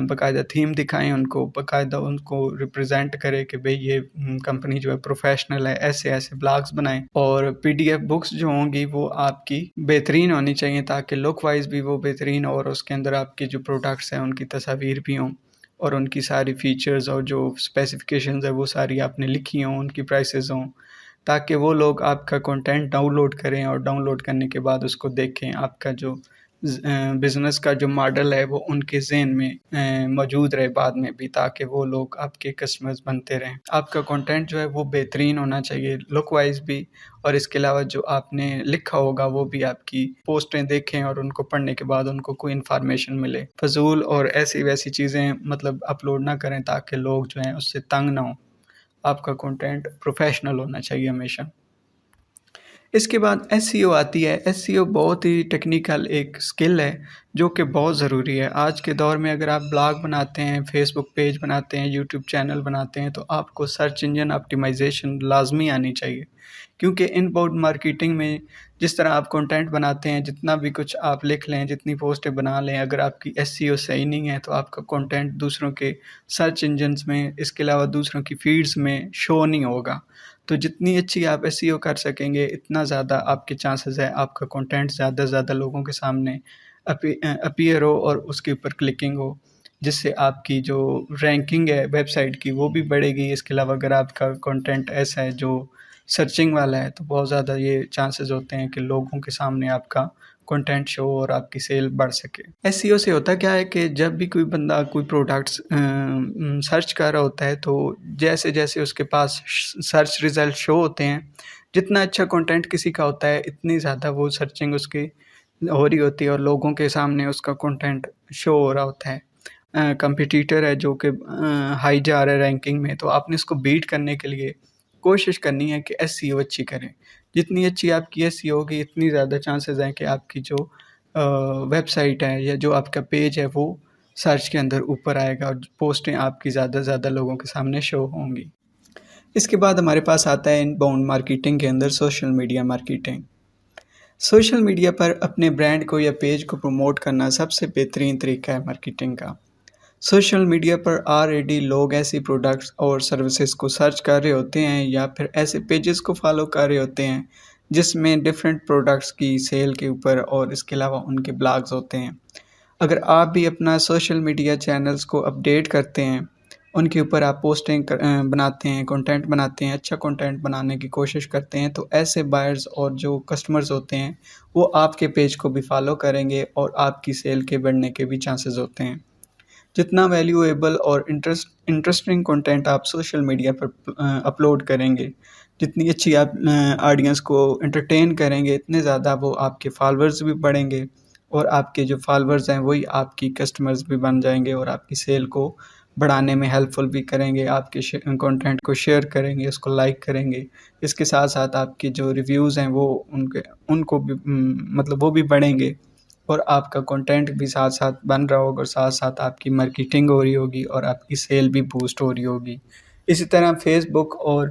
باقاعدہ تھیم دکھائیں، ان کو باقاعدہ ان کو ریپرزینٹ کرے کہ بھئی یہ کمپنی جو ہے پروفیشنل ہے، ایسے بلاگز بنائیں۔ اور PDF بکس جو ہوں گی وہ آپ کی بہترین ہونی چاہیے تاکہ لک وائز بھی وہ بہترین ہو، اور اس کے اندر آپ کے جو پروڈکٹس ہیں ان کی تصاویر بھی ہوں اور ان کی ساری فیچرز اور جو اسپیسیفکیشنز ہے وہ ساری آپ نے لکھی ہوں، ان کی پرائسز ہوں، تاکہ وہ لوگ آپ کا کنٹینٹ ڈاؤن لوڈ کریں اور ڈاؤن لوڈ کرنے کے بعد اس کو دیکھیں، آپ کا جو بزنس کا جو ماڈل ہے وہ ان کے ذہن میں موجود رہے بعد میں بھی، تاکہ وہ لوگ آپ کے کسٹمرز بنتے رہیں۔ آپ کا کنٹینٹ جو ہے وہ بہترین ہونا چاہیے لک وائز بھی، اور اس کے علاوہ جو آپ نے لکھا ہوگا وہ بھی آپ کی پوسٹیں دیکھیں اور ان کو پڑھنے کے بعد ان کو کوئی انفارمیشن ملے۔ فضول اور ایسی ویسی چیزیں مطلب اپلوڈ نہ کریں تاکہ لوگ جو ہیں اس سے تنگ نہ ہوں۔ آپ کا کنٹینٹ پروفیشنل ہونا چاہیے ہمیشہ۔ اس کے بعد SEO آتی ہے۔ SEO بہت ہی ٹیکنیکل ایک سکل ہے جو کہ بہت ضروری ہے آج کے دور میں۔ اگر آپ بلاگ بناتے ہیں، فیس بک پیج بناتے ہیں، یوٹیوب چینل بناتے ہیں تو آپ کو سرچ انجن آپٹیمائزیشن لازمی آنی چاہیے، کیونکہ ان باؤنڈ مارکیٹنگ میں جس طرح آپ کنٹینٹ بناتے ہیں، جتنا بھی کچھ آپ لکھ لیں، جتنی پوسٹیں بنا لیں، اگر آپ کی SEO صحیح نہیں ہے تو آپ کا کنٹینٹ دوسروں کے سرچ انجنز میں، اس کے علاوہ دوسروں کی فیڈز میں شو نہیں ہوگا۔ تو جتنی اچھی آپ SEO کر سکیں گے اتنا زیادہ آپ کے چانسز ہے آپ کا کنٹینٹ زیادہ سے زیادہ لوگوں کے سامنے اپیئر ہو اور اس کے اوپر کلکنگ ہو، جس سے آپ کی جو رینکنگ ہے ویب سائٹ کی وہ بھی بڑھے گی۔ اس کے علاوہ اگر آپ کا کنٹینٹ ایسا ہے جو سرچنگ والا ہے تو بہت زیادہ یہ چانسز ہوتے ہیں کہ لوگوں کے سامنے آپ کا کنٹینٹ شو اور آپ کی سیل بڑھ سکے۔ SEO سے ہوتا کیا ہے کہ جب بھی کوئی بندہ کوئی پروڈکٹس سرچ کر رہا ہوتا ہے تو جیسے جیسے اس کے پاس سرچ ریزلٹ شو ہوتے ہیں، جتنا اچھا کنٹینٹ کسی کا ہوتا ہے اتنی زیادہ وہ سرچنگ اس کی ہو رہی ہوتی ہے اور لوگوں کے سامنے اس کا کنٹینٹ شو ہو رہا ہوتا ہے۔ کمپٹیٹر ہے جو کہ ہائی جا رہا ہے رینکنگ میں، تو آپ نے اس کو بیٹ کرنے کے لیے کوشش کرنی ہے کہ SEO اچھی کریں۔ جتنی اچھی آپ کی SEO ہوگی اتنی زیادہ چانسز ہیں کہ آپ کی جو ویب سائٹ ہے یا جو آپ کا پیج ہے وہ سرچ کے اندر اوپر آئے گا اور پوسٹیں آپ کی زیادہ سے زیادہ لوگوں کے سامنے شو ہوں گی۔ اس کے بعد ہمارے پاس آتا ہے ان باؤنڈ مارکیٹنگ کے اندر social media marketing. Social media پر اپنے برانڈ کو یا پیج کو پروموٹ کرنا سب سے بہترین طریقہ ہے مارکیٹنگ کا۔ سوشل میڈیا پر آلریڈی لوگ ایسی پروڈکٹس اور سروسز کو سرچ کر رہے ہوتے ہیں یا پھر ایسے پیجز کو فالو کر رہے ہوتے ہیں جس میں ڈیفرنٹ پروڈکٹس کی سیل کے اوپر اور اس کے علاوہ ان کے بلاگز ہوتے ہیں۔ اگر آپ بھی اپنا سوشل میڈیا چینلز کو اپڈیٹ کرتے ہیں، ان کے اوپر آپ پوسٹنگ بناتے ہیں، کنٹینٹ بناتے ہیں، اچھا کنٹینٹ بنانے کی کوشش کرتے ہیں، تو ایسے بائرز اور جو کسٹمرز ہوتے ہیں وہ آپ کے پیج کو بھی فالو کریں گے اور آپ کی سیل کے بڑھنے کے بھی چانسز ہوتے ہیں۔ جتنا ویلیویبل اور انٹرسٹنگ کنٹینٹ آپ سوشل میڈیا پر اپلوڈ کریں گے، جتنی اچھی آپ آڈینس کو انٹرٹین کریں گے، اتنے زیادہ وہ آپ کے فالورز بھی بڑھیں گے اور آپ کے جو فالورز ہیں وہی آپ کی کسٹمرز بھی بن جائیں گے اور آپ کی سیل کو بڑھانے میں ہیلپ فل بھی کریں گے، آپ کے کنٹینٹ کو شیئر کریں گے، اس کو لائک کریں گے۔ اس کے ساتھ ساتھ آپ کے جو ریویوز ہیں وہ ان کو بھی مطلب وہ بھی بڑھیں گے اور آپ کا کنٹینٹ بھی ساتھ ساتھ بن رہا ہوگا اور ساتھ ساتھ آپ کی مارکیٹنگ ہو رہی ہوگی اور آپ کی سیل بھی بوسٹ ہو رہی ہوگی۔ اسی طرح فیس بک اور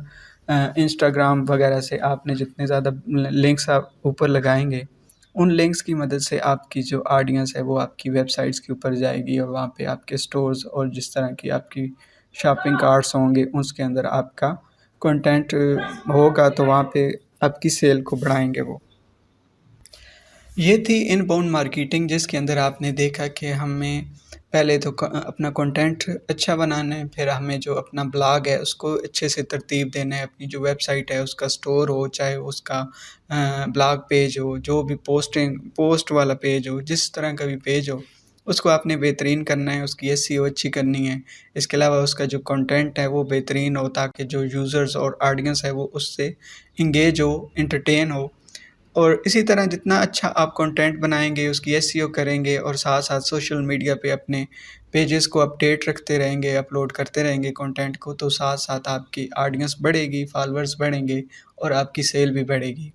انسٹاگرام وغیرہ سے آپ نے جتنے زیادہ لنکس آپ اوپر لگائیں گے، ان لنکس کی مدد سے آپ کی جو آڈینس ہے وہ آپ کی ویب سائٹس کے اوپر جائے گی اور وہاں پہ آپ کے سٹورز اور جس طرح کی آپ کی شاپنگ کارٹس ہوں گے اس کے اندر آپ کا کنٹینٹ ہوگا تو وہاں پہ آپ کی سیل کو بڑھائیں گے وہ۔ یہ تھی ان باؤنڈ مارکیٹنگ جس کے اندر آپ نے دیکھا کہ ہمیں پہلے تو اپنا کنٹینٹ اچھا بنانا ہے، پھر ہمیں جو اپنا بلاگ ہے اس کو اچھے سے ترتیب دینا ہے، اپنی جو ویب سائٹ ہے اس کا سٹور ہو، چاہے اس کا بلاگ پیج ہو، جو بھی پوسٹ والا پیج ہو، جس طرح کا بھی پیج ہو اس کو آپ نے بہترین کرنا ہے، اس کی SEO اچھی کرنی ہے۔ اس کے علاوہ اس کا جو کنٹینٹ ہے وہ بہترین ہو تاکہ جو یوزرز اور آڈینس ہے وہ اس سے انگیج ہو، انٹرٹین ہو اور اسی طرح جتنا اچھا آپ کنٹینٹ بنائیں گے، اس کی SEO کریں گے اور ساتھ ساتھ سوشل میڈیا پہ اپنے پیجز کو اپڈیٹ رکھتے رہیں گے، اپلوڈ کرتے رہیں گے کنٹینٹ کو، تو ساتھ ساتھ آپ کی آڈینس بڑھے گی، فالورز بڑھیں گے اور آپ کی سیل بھی بڑھے گی۔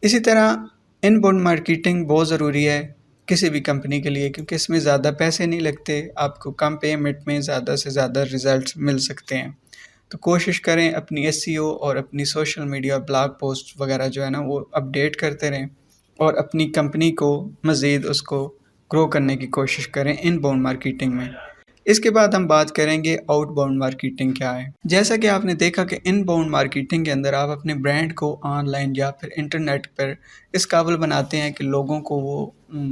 اسی طرح ان باؤنڈ مارکیٹنگ بہت ضروری ہے کسی بھی کمپنی کے لیے، کیونکہ اس میں زیادہ پیسے نہیں لگتے، آپ کو کم پیمنٹ میں زیادہ سے زیادہ ریزلٹس مل سکتے ہیں۔ تو کوشش کریں اپنی SEO اور اپنی سوشل میڈیا بلاگ پوسٹ وغیرہ جو ہے نا وہ اپڈیٹ کرتے رہیں اور اپنی کمپنی کو مزید اس کو گرو کرنے کی کوشش کریں ان باؤنڈ مارکیٹنگ میں۔ اس کے بعد ہم بات کریں گے آؤٹ باؤنڈ مارکیٹنگ کیا ہے۔ جیسا کہ آپ نے دیکھا کہ ان باؤنڈ مارکیٹنگ کے اندر آپ اپنے برانڈ کو آن لائن یا پھر انٹرنیٹ پر اس قابل بناتے ہیں کہ لوگوں کو وہ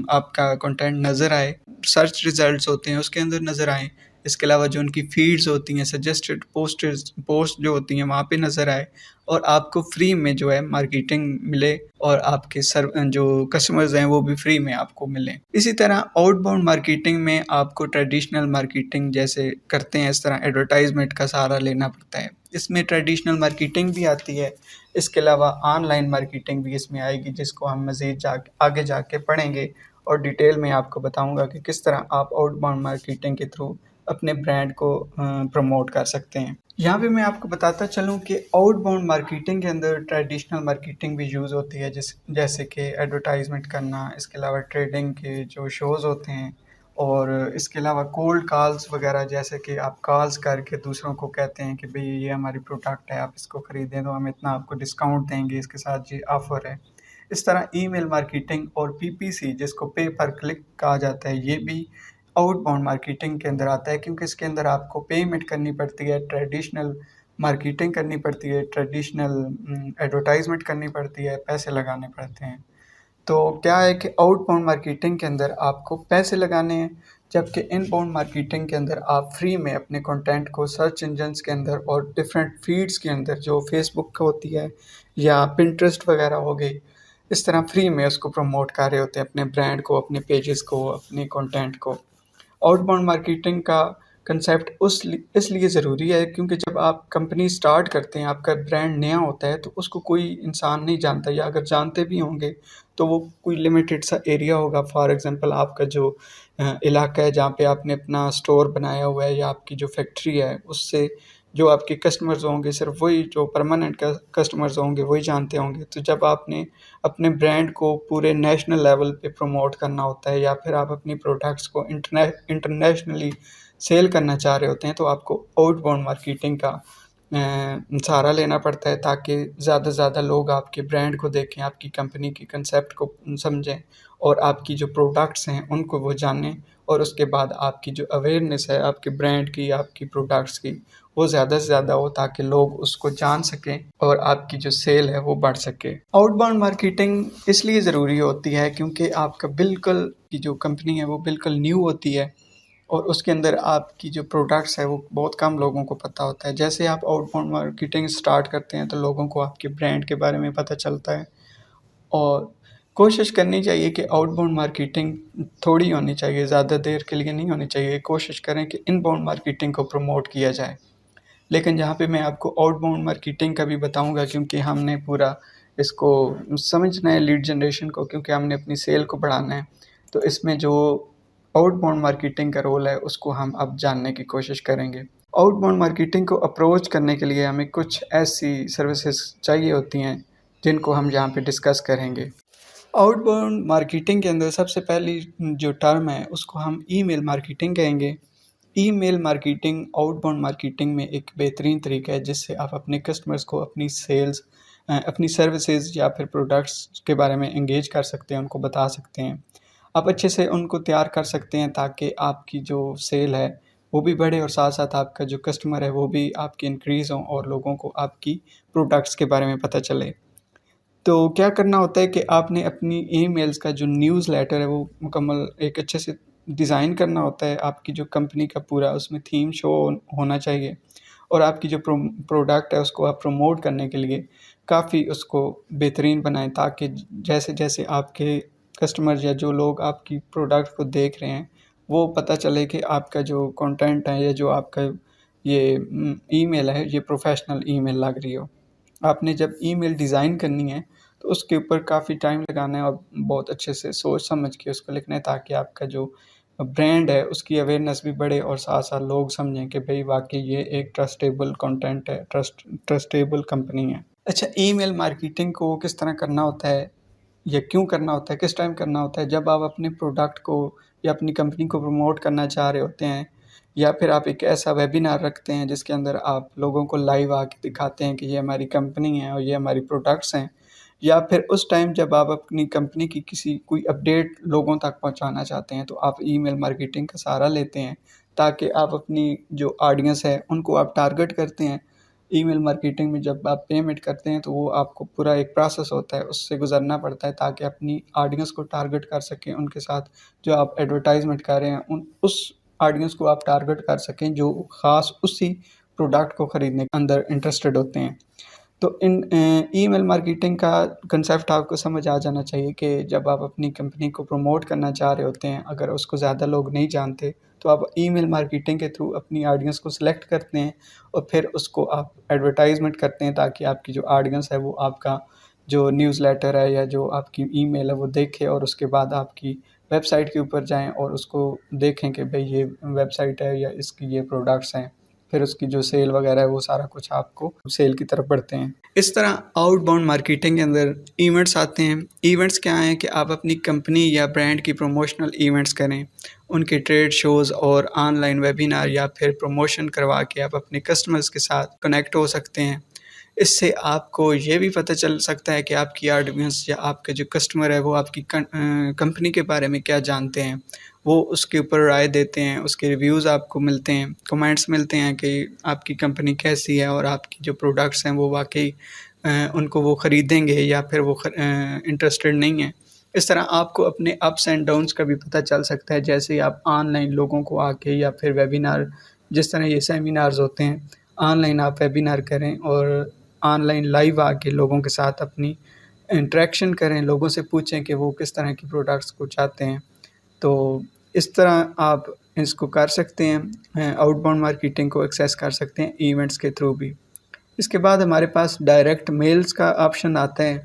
آپ کا کنٹینٹ نظر آئے، سرچ ریزلٹس ہوتے ہیں اس کے اندر نظر آئیں، اس کے علاوہ جو ان کی فیڈز ہوتی ہیں، سجسٹڈ پوسٹ جو ہوتی ہیں وہاں پہ نظر آئے، اور آپ کو فری میں جو ہے مارکیٹنگ ملے اور آپ کے جو کسٹمرز ہیں وہ بھی فری میں آپ کو ملیں۔ اسی طرح آؤٹ باؤنڈ مارکیٹنگ میں آپ کو ٹریڈیشنل مارکیٹنگ جیسے کرتے ہیں اس طرح ایڈورٹائزمنٹ کا سہارا لینا پڑتا ہے۔ اس میں ٹریڈیشنل مارکیٹنگ بھی آتی ہے، اس کے علاوہ آن لائن مارکیٹنگ بھی اس میں آئے گی، جس کو ہم مزید آگے جا کے پڑھیں گے اور ڈیٹیل میں آپ کو بتاؤں گا کہ کس طرح آپ آؤٹ باؤنڈ مارکیٹنگ کے تھرو اپنے برانڈ کو پروموٹ کر سکتے ہیں۔ یہاں پہ میں آپ کو بتاتا چلوں کہ آؤٹ باؤنڈ مارکیٹنگ کے اندر ٹریڈیشنل مارکیٹنگ بھی یوز ہوتی ہے، جیسے کہ ایڈورٹائزمنٹ کرنا، اس کے علاوہ ٹریڈنگ کے جو شوز ہوتے ہیں، اور اس کے علاوہ کولڈ کالز وغیرہ، جیسے کہ آپ کالز کر کے دوسروں کو کہتے ہیں کہ بھئی یہ ہماری پروڈکٹ ہے، آپ اس کو خریدیں تو ہم اتنا آپ کو ڈسکاؤنٹ دیں گے، اس کے ساتھ یہ آفر ہے۔ اس طرح ای میل مارکیٹنگ اور PPC جس کو پے پر کلک کہا جاتا ہے، یہ بھی آؤٹ باؤنڈ مارکیٹنگ کے اندر آتا ہے، کیونکہ اس کے اندر آپ کو پیمنٹ کرنی پڑتی ہے، ٹریڈیشنل مارکیٹنگ کرنی پڑتی ہے، ٹریڈیشنل ایڈورٹائزمنٹ کرنی پڑتی ہے، پیسے لگانے پڑتے ہیں۔ تو کیا ہے کہ آؤٹ باؤنڈ مارکیٹنگ کے اندر آپ کو پیسے لگانے ہیں، جبکہ ان باؤنڈ مارکیٹنگ کے اندر آپ فری میں اپنے کنٹینٹ کو سرچ انجنس کے اندر اور ڈفرینٹ فیڈز کے اندر جو فیس بک ہوتی ہے یا پنٹرسٹ وغیرہ ہو گئی، اس طرح فری میں اس کو پروموٹ کر رہے ہوتے ہیں، اپنے برانڈ کو، اپنے پیجز کو، اپنے کنٹینٹ کو۔ آؤٹ باؤنڈ مارکیٹنگ کا کنسیپٹ اس لیے ضروری ہے کیونکہ جب آپ کمپنی سٹارٹ کرتے ہیں، آپ کا برانڈ نیا ہوتا ہے، تو اس کو کوئی انسان نہیں جانتا، یا اگر جانتے بھی ہوں گے تو وہ کوئی لمیٹڈ سا ایریا ہوگا۔ فار ایگزامپل آپ کا جو علاقہ ہے جہاں پہ آپ نے اپنا سٹور بنایا ہوا ہے، یا آپ کی جو فیکٹری ہے، اس سے جو آپ کے کسٹمرز ہوں گے صرف وہی جو پرماننٹ کسٹمرز ہوں گے وہی جانتے ہوں گے۔ تو جب آپ نے اپنے برانڈ کو پورے نیشنل لیول پہ پروموٹ کرنا ہوتا ہے، یا پھر آپ اپنی پروڈکٹس کو انٹرنیشنلی سیل کرنا چاہ رہے ہوتے ہیں، تو آپ کو آؤٹ باؤنڈ مارکیٹنگ کا سہارا لینا پڑتا ہے، تاکہ زیادہ سے زیادہ لوگ آپ کے برانڈ کو دیکھیں، آپ کی کمپنی کی کنسیپٹ کو سمجھیں، اور آپ کی جو پروڈکٹس ہیں ان کو وہ جانیں، اور اس کے بعد آپ کی جو اویئرنیس ہے آپ کے برانڈ کی، آپ کی پروڈکٹس کی، وہ زیادہ سے زیادہ ہو، تاکہ لوگ اس کو جان سکیں اور آپ کی جو سیل ہے وہ بڑھ سکے۔ آؤٹ باؤنڈ مارکیٹنگ اس لیے ضروری ہوتی ہے کیونکہ آپ کا بالکل کی جو کمپنی ہے وہ بالکل نیو ہوتی ہے، اور اس کے اندر آپ کی جو پروڈکٹس ہے وہ بہت کم لوگوں کو پتہ ہوتا ہے۔ جیسے آپ آؤٹ باؤنڈ مارکیٹنگ سٹارٹ کرتے ہیں تو لوگوں کو آپ کے برانڈ کے بارے میں پتہ چلتا ہے، اور کوشش کرنی چاہیے کہ آؤٹ باؤنڈ مارکیٹنگ تھوڑی ہونی چاہیے، زیادہ دیر کے لیے نہیں ہونی چاہیے۔ کوشش کریں کہ ان باؤنڈ مارکیٹنگ کو پروموٹ کیا جائے، لیکن جہاں پہ میں آپ کو آؤٹ باؤنڈ مارکیٹنگ کا بھی بتاؤں گا، کیونکہ ہم نے پورا اس کو سمجھنا ہے لیڈ جنریشن کو، کیونکہ ہم نے اپنی سیل کو بڑھانا ہے، تو اس میں جو آؤٹ باؤنڈ مارکیٹنگ کا رول ہے اس کو ہم اب جاننے کی کوشش کریں گے۔ آؤٹ باؤنڈ مارکیٹنگ کو اپروچ کرنے کے لیے ہمیں کچھ ایسی سروسز چاہیے ہوتی ہیں جن کو ہم یہاں پہ ڈسکس کریں گے۔ آؤٹ باؤنڈ مارکیٹنگ کے اندر سب سے پہلی جو ٹرم ہے اس کو ہم ای میل مارکیٹنگ کہیں گے۔ ای میل مارکیٹنگ آؤٹ باؤنڈ مارکیٹنگ میں ایک بہترین طریقہ ہے جس سے آپ اپنے کسٹمرز کو اپنی سیلز، اپنی سروسز یا پھر پروڈکٹس کے بارے میں انگیج کر سکتے ہیں، ان کو بتا سکتے ہیں، آپ اچھے سے ان کو تیار کر سکتے ہیں، تاکہ آپ کی جو سیل ہے وہ بھی بڑھے، اور ساتھ ساتھ آپ کا جو کسٹمر ہے وہ بھی آپ کے انکریز ہوں، اور لوگوں کو آپ کی پروڈکٹس کے بارے میں پتہ چلے۔ تو کیا کرنا ہوتا ہے کہ آپ نے اپنی ای میلز کا جو نیوز لیٹر ہے وہ مکمل ایک اچھے سے ڈیزائن کرنا ہوتا ہے۔ آپ کی جو کمپنی کا پورا اس میں تھیم شو ہونا چاہیے، اور آپ کی جو پروڈکٹ ہے اس کو آپ پروموٹ کرنے کے لیے کافی اس کو بہترین بنائیں، تاکہ جیسے جیسے آپ کے کسٹمر یا جو لوگ آپ کی پروڈکٹ کو دیکھ رہے ہیں وہ پتہ چلے کہ آپ کا جو کنٹینٹ ہے یا جو آپ کا یہ ای میل ہے یہ پروفیشنل ای میل لگ رہی ہو۔ آپ نے جب ای میل ڈیزائن کرنی ہے تو اس کے اوپر کافی ٹائم لگانا ہے اور بہت اچھے سے سوچ سمجھ کے اس کو لکھنا ہے، تاکہ آپ کا جو برانڈ ہے اس کی اویئرنیس بھی بڑھے اور ساتھ ساتھ لوگ سمجھیں کہ بھئی واقعی یہ ایک ٹرسٹیبل کنٹینٹ ہے، ٹرسٹیبل کمپنی ہے۔ اچھا، ای میل مارکیٹنگ کو کس طرح کرنا ہوتا ہے یا کیوں کرنا ہوتا ہے، کس ٹائم کرنا ہوتا ہے؟ جب آپ اپنے پروڈکٹ کو یا اپنی کمپنی کو پروموٹ کرنا چاہ رہے ہوتے ہیں، یا پھر آپ ایک ایسا ویبینار رکھتے ہیں جس کے اندر آپ لوگوں کو لائیو آ کے دکھاتے ہیں کہ یہ ہماری کمپنی ہے اور یہ ہماری پروڈکٹس ہیں، یا پھر اس ٹائم جب آپ اپنی کمپنی کی کوئی اپڈیٹ لوگوں تک پہنچانا چاہتے ہیں، تو آپ ای میل مارکیٹنگ کا سہارا لیتے ہیں، تاکہ آپ اپنی جو آڈینس ہے ان کو آپ ٹارگٹ کرتے ہیں۔ ای میل مارکیٹنگ میں جب آپ پیمنٹ کرتے ہیں تو وہ آپ کو پورا ایک پروسیس ہوتا ہے، اس سے گزرنا پڑتا ہے، تاکہ اپنی آڈینس کو ٹارگٹ کر سکیں، ان کے ساتھ جو آپ ایڈورٹائزمنٹ کر رہے ہیں اس آڈینس کو آپ ٹارگٹ کر سکیں جو خاص اسی پروڈکٹ کو خریدنے کے اندر انٹرسٹڈ ہوتے ہیں۔ تو ای میل مارکیٹنگ کا کنسیپٹ آپ کو سمجھ آ جانا چاہیے کہ جب آپ اپنی کمپنی کو پروموٹ کرنا چاہ رہے ہوتے ہیں، اگر اس کو زیادہ لوگ نہیں جانتے، تو آپ ای میل مارکیٹنگ کے تھرو اپنی آڈینس کو سلیکٹ کرتے ہیں اور پھر اس کو آپ ایڈورٹائزمنٹ کرتے ہیں، تاکہ آپ کی جو آڈینس ہے وہ آپ کا جو نیوز لیٹر ہے یا جو آپ کی ای میل ہے وہ دیکھے، اور اس کے بعد آپ کی ویب سائٹ کے اوپر جائیں اور اس کو دیکھیں کہ بھئی یہ ویب سائٹ ہے یا اس کی یہ پروڈکٹس ہیں، پھر اس کی جو سیل وغیرہ ہے وہ سارا کچھ آپ کو سیل کی طرف بڑھتے ہیں۔ اس طرح آؤٹ باؤنڈ مارکیٹنگ کے اندر ایونٹس آتے ہیں۔ ایونٹس کیا ہیں کہ آپ اپنی کمپنی یا برانڈ کی پروموشنل ایونٹس کریں، ان کے ٹریڈ شوز اور آن لائن ویبینار یا پھر پروموشن کروا کے آپ اپنے کسٹمرز کے ساتھ کنیکٹ ہو سکتے ہیں۔ اس سے آپ کو یہ بھی پتہ چل سکتا ہے کہ آپ کی آڈینس یا آپ کا جو کسٹمر ہے وہ آپ کی کمپنی کے بارے میں کیا جانتے ہیں، وہ اس کے اوپر رائے دیتے ہیں، اس کے ریویوز آپ کو ملتے ہیں، کمنٹس ملتے ہیں کہ آپ کی کمپنی کیسی ہے اور آپ کی جو پروڈکٹس ہیں وہ واقعی ان کو وہ خریدیں گے یا پھر وہ انٹرسٹڈ نہیں ہیں۔ اس طرح آپ کو اپنے اپس اینڈ ڈاؤنس کا بھی پتہ چل سکتا ہے، جیسے آپ آن لائن لوگوں کو آ کے یا پھر ویبینار، جس طرح یہ سیمینارز ہوتے ہیں، آن لائن آپ ویبینار کریں اور آن لائن لائیو آ کے لوگوں کے ساتھ اپنی انٹریکشن کریں، لوگوں سے پوچھیں کہ وہ کس طرح کی پروڈکٹس کو چاہتے ہیں۔ تو اس طرح آپ اس کو کر سکتے ہیں، آؤٹ باؤنڈ مارکیٹنگ کو ایکسیس کر سکتے ہیں ایونٹس کے تھرو بھی۔ اس کے بعد ہمارے پاس ڈائریکٹ میلز کا آپشن آتا ہے۔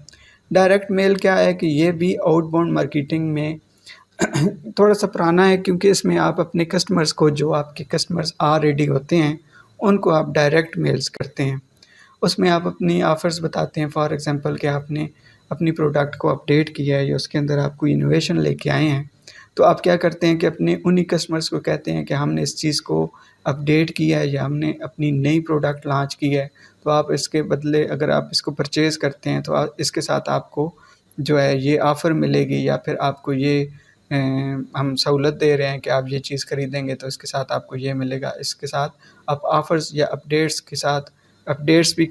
ڈائریکٹ میل کیا ہے کہ یہ بھی آؤٹ باؤنڈ مارکیٹنگ میں تھوڑا سا پرانا ہے، کیونکہ اس میں آپ اپنے کسٹمرز کو، جو آپ کے کسٹمرز آلریڈی ہوتے ہیں، ان کو آپ ڈائریکٹ میلز کرتے ہیں۔ اس میں آپ اپنی آفرز بتاتے ہیں، فار ایگزامپل کہ آپ نے اپنی پروڈکٹ کو اپڈیٹ کیا ہے یا اس کے اندر آپ کوئی انوویشن لے کے آئے ہیں، تو آپ کیا کرتے ہیں کہ اپنے انہی کسٹمرز کو کہتے ہیں کہ ہم نے اس چیز کو اپڈیٹ کیا ہے یا ہم نے اپنی نئی پروڈکٹ لانچ کی ہے، تو آپ اس کے بدلے اگر آپ اس کو پرچیز کرتے ہیں تو اس کے ساتھ آپ کو جو ہے یہ آفر ملے گی، یا پھر آپ کو یہ ہم سہولت دے رہے ہیں کہ آپ یہ چیز خریدیں گے تو اس کے ساتھ آپ کو یہ ملے گا۔ اس کے ساتھ آپ آفرز یا اپڈیٹس کے ساتھ اپڈیٹس بھی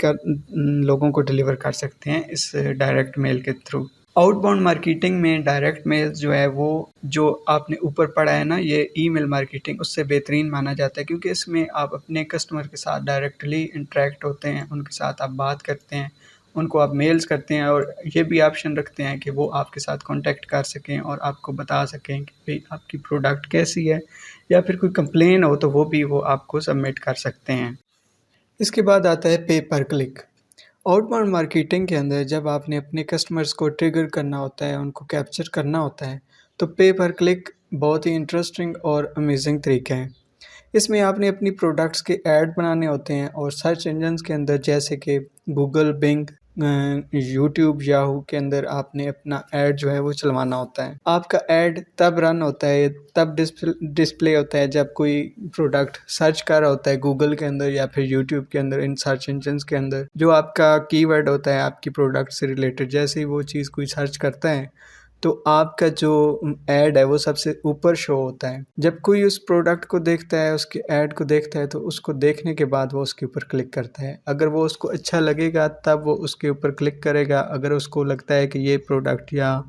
لوگوں کو ڈیلیور کر سکتے ہیں اس ڈائریکٹ میل کے تھرو۔ آؤٹ باؤنڈ مارکیٹنگ میں ڈائریکٹ میل جو ہے وہ جو آپ نے اوپر پڑھا ہے نا، یہ ای میل مارکیٹنگ، اس سے بہترین مانا جاتا ہے، کیونکہ اس میں آپ اپنے کسٹمر کے ساتھ ڈائریکٹلی انٹریکٹ ہوتے ہیں، ان کے ساتھ آپ بات کرتے ہیں، ان کو آپ میلز کرتے ہیں، اور یہ بھی آپشن رکھتے ہیں کہ وہ آپ کے ساتھ کانٹیکٹ کر سکیں اور آپ کو بتا سکیں کہ بھئی آپ کی پروڈکٹ کیسی ہے، یا پھر کوئی کمپلین ہو تو وہ آپ کو سبمٹ کر سکتے ہیں۔ اس کے بعد آتا ہے پے پر کلک۔ آؤٹ باؤنڈ مارکیٹنگ کے اندر جب آپ نے اپنے کسٹمرز کو ٹریگر کرنا ہوتا ہے، ان کو کیپچر کرنا ہوتا ہے، تو پے پر کلک بہت ہی انٹرسٹنگ اور امیزنگ طریقہ ہے۔ اس میں آپ نے اپنی پروڈکٹس کے ایڈ بنانے ہوتے ہیں، اور سرچ انجنز کے اندر جیسے کہ گوگل، بنگ، یوٹیوب، یاہو کے اندر آپ نے اپنا ایڈ جو ہے وہ چلوانا ہوتا ہے۔ آپ کا ایڈ تب رن ہوتا ہے، تب ڈسپلے ہوتا ہے جب کوئی پروڈکٹ سرچ کر رہا ہوتا ہے گوگل کے اندر یا پھر یوٹیوب کے اندر، ان سرچ انجنز کے اندر جو آپ کا کی ورڈ ہوتا ہے آپ کی پروڈکٹ سے ریلیٹڈ، جیسے ہی وہ چیز کوئی سرچ کرتا ہے تو آپ کا جو ایڈ ہے وہ سب سے اوپر شو ہوتا ہے۔ جب کوئی اس پروڈکٹ کو دیکھتا ہے، اس کے ایڈ کو دیکھتا ہے، تو اس کو دیکھنے کے بعد وہ اس کے اوپر کلک کرتا ہے۔ اگر وہ اس کو اچھا لگے گا تب وہ اس کے اوپر کلک کرے گا، اگر اس کو لگتا ہے کہ یہ پروڈکٹ یا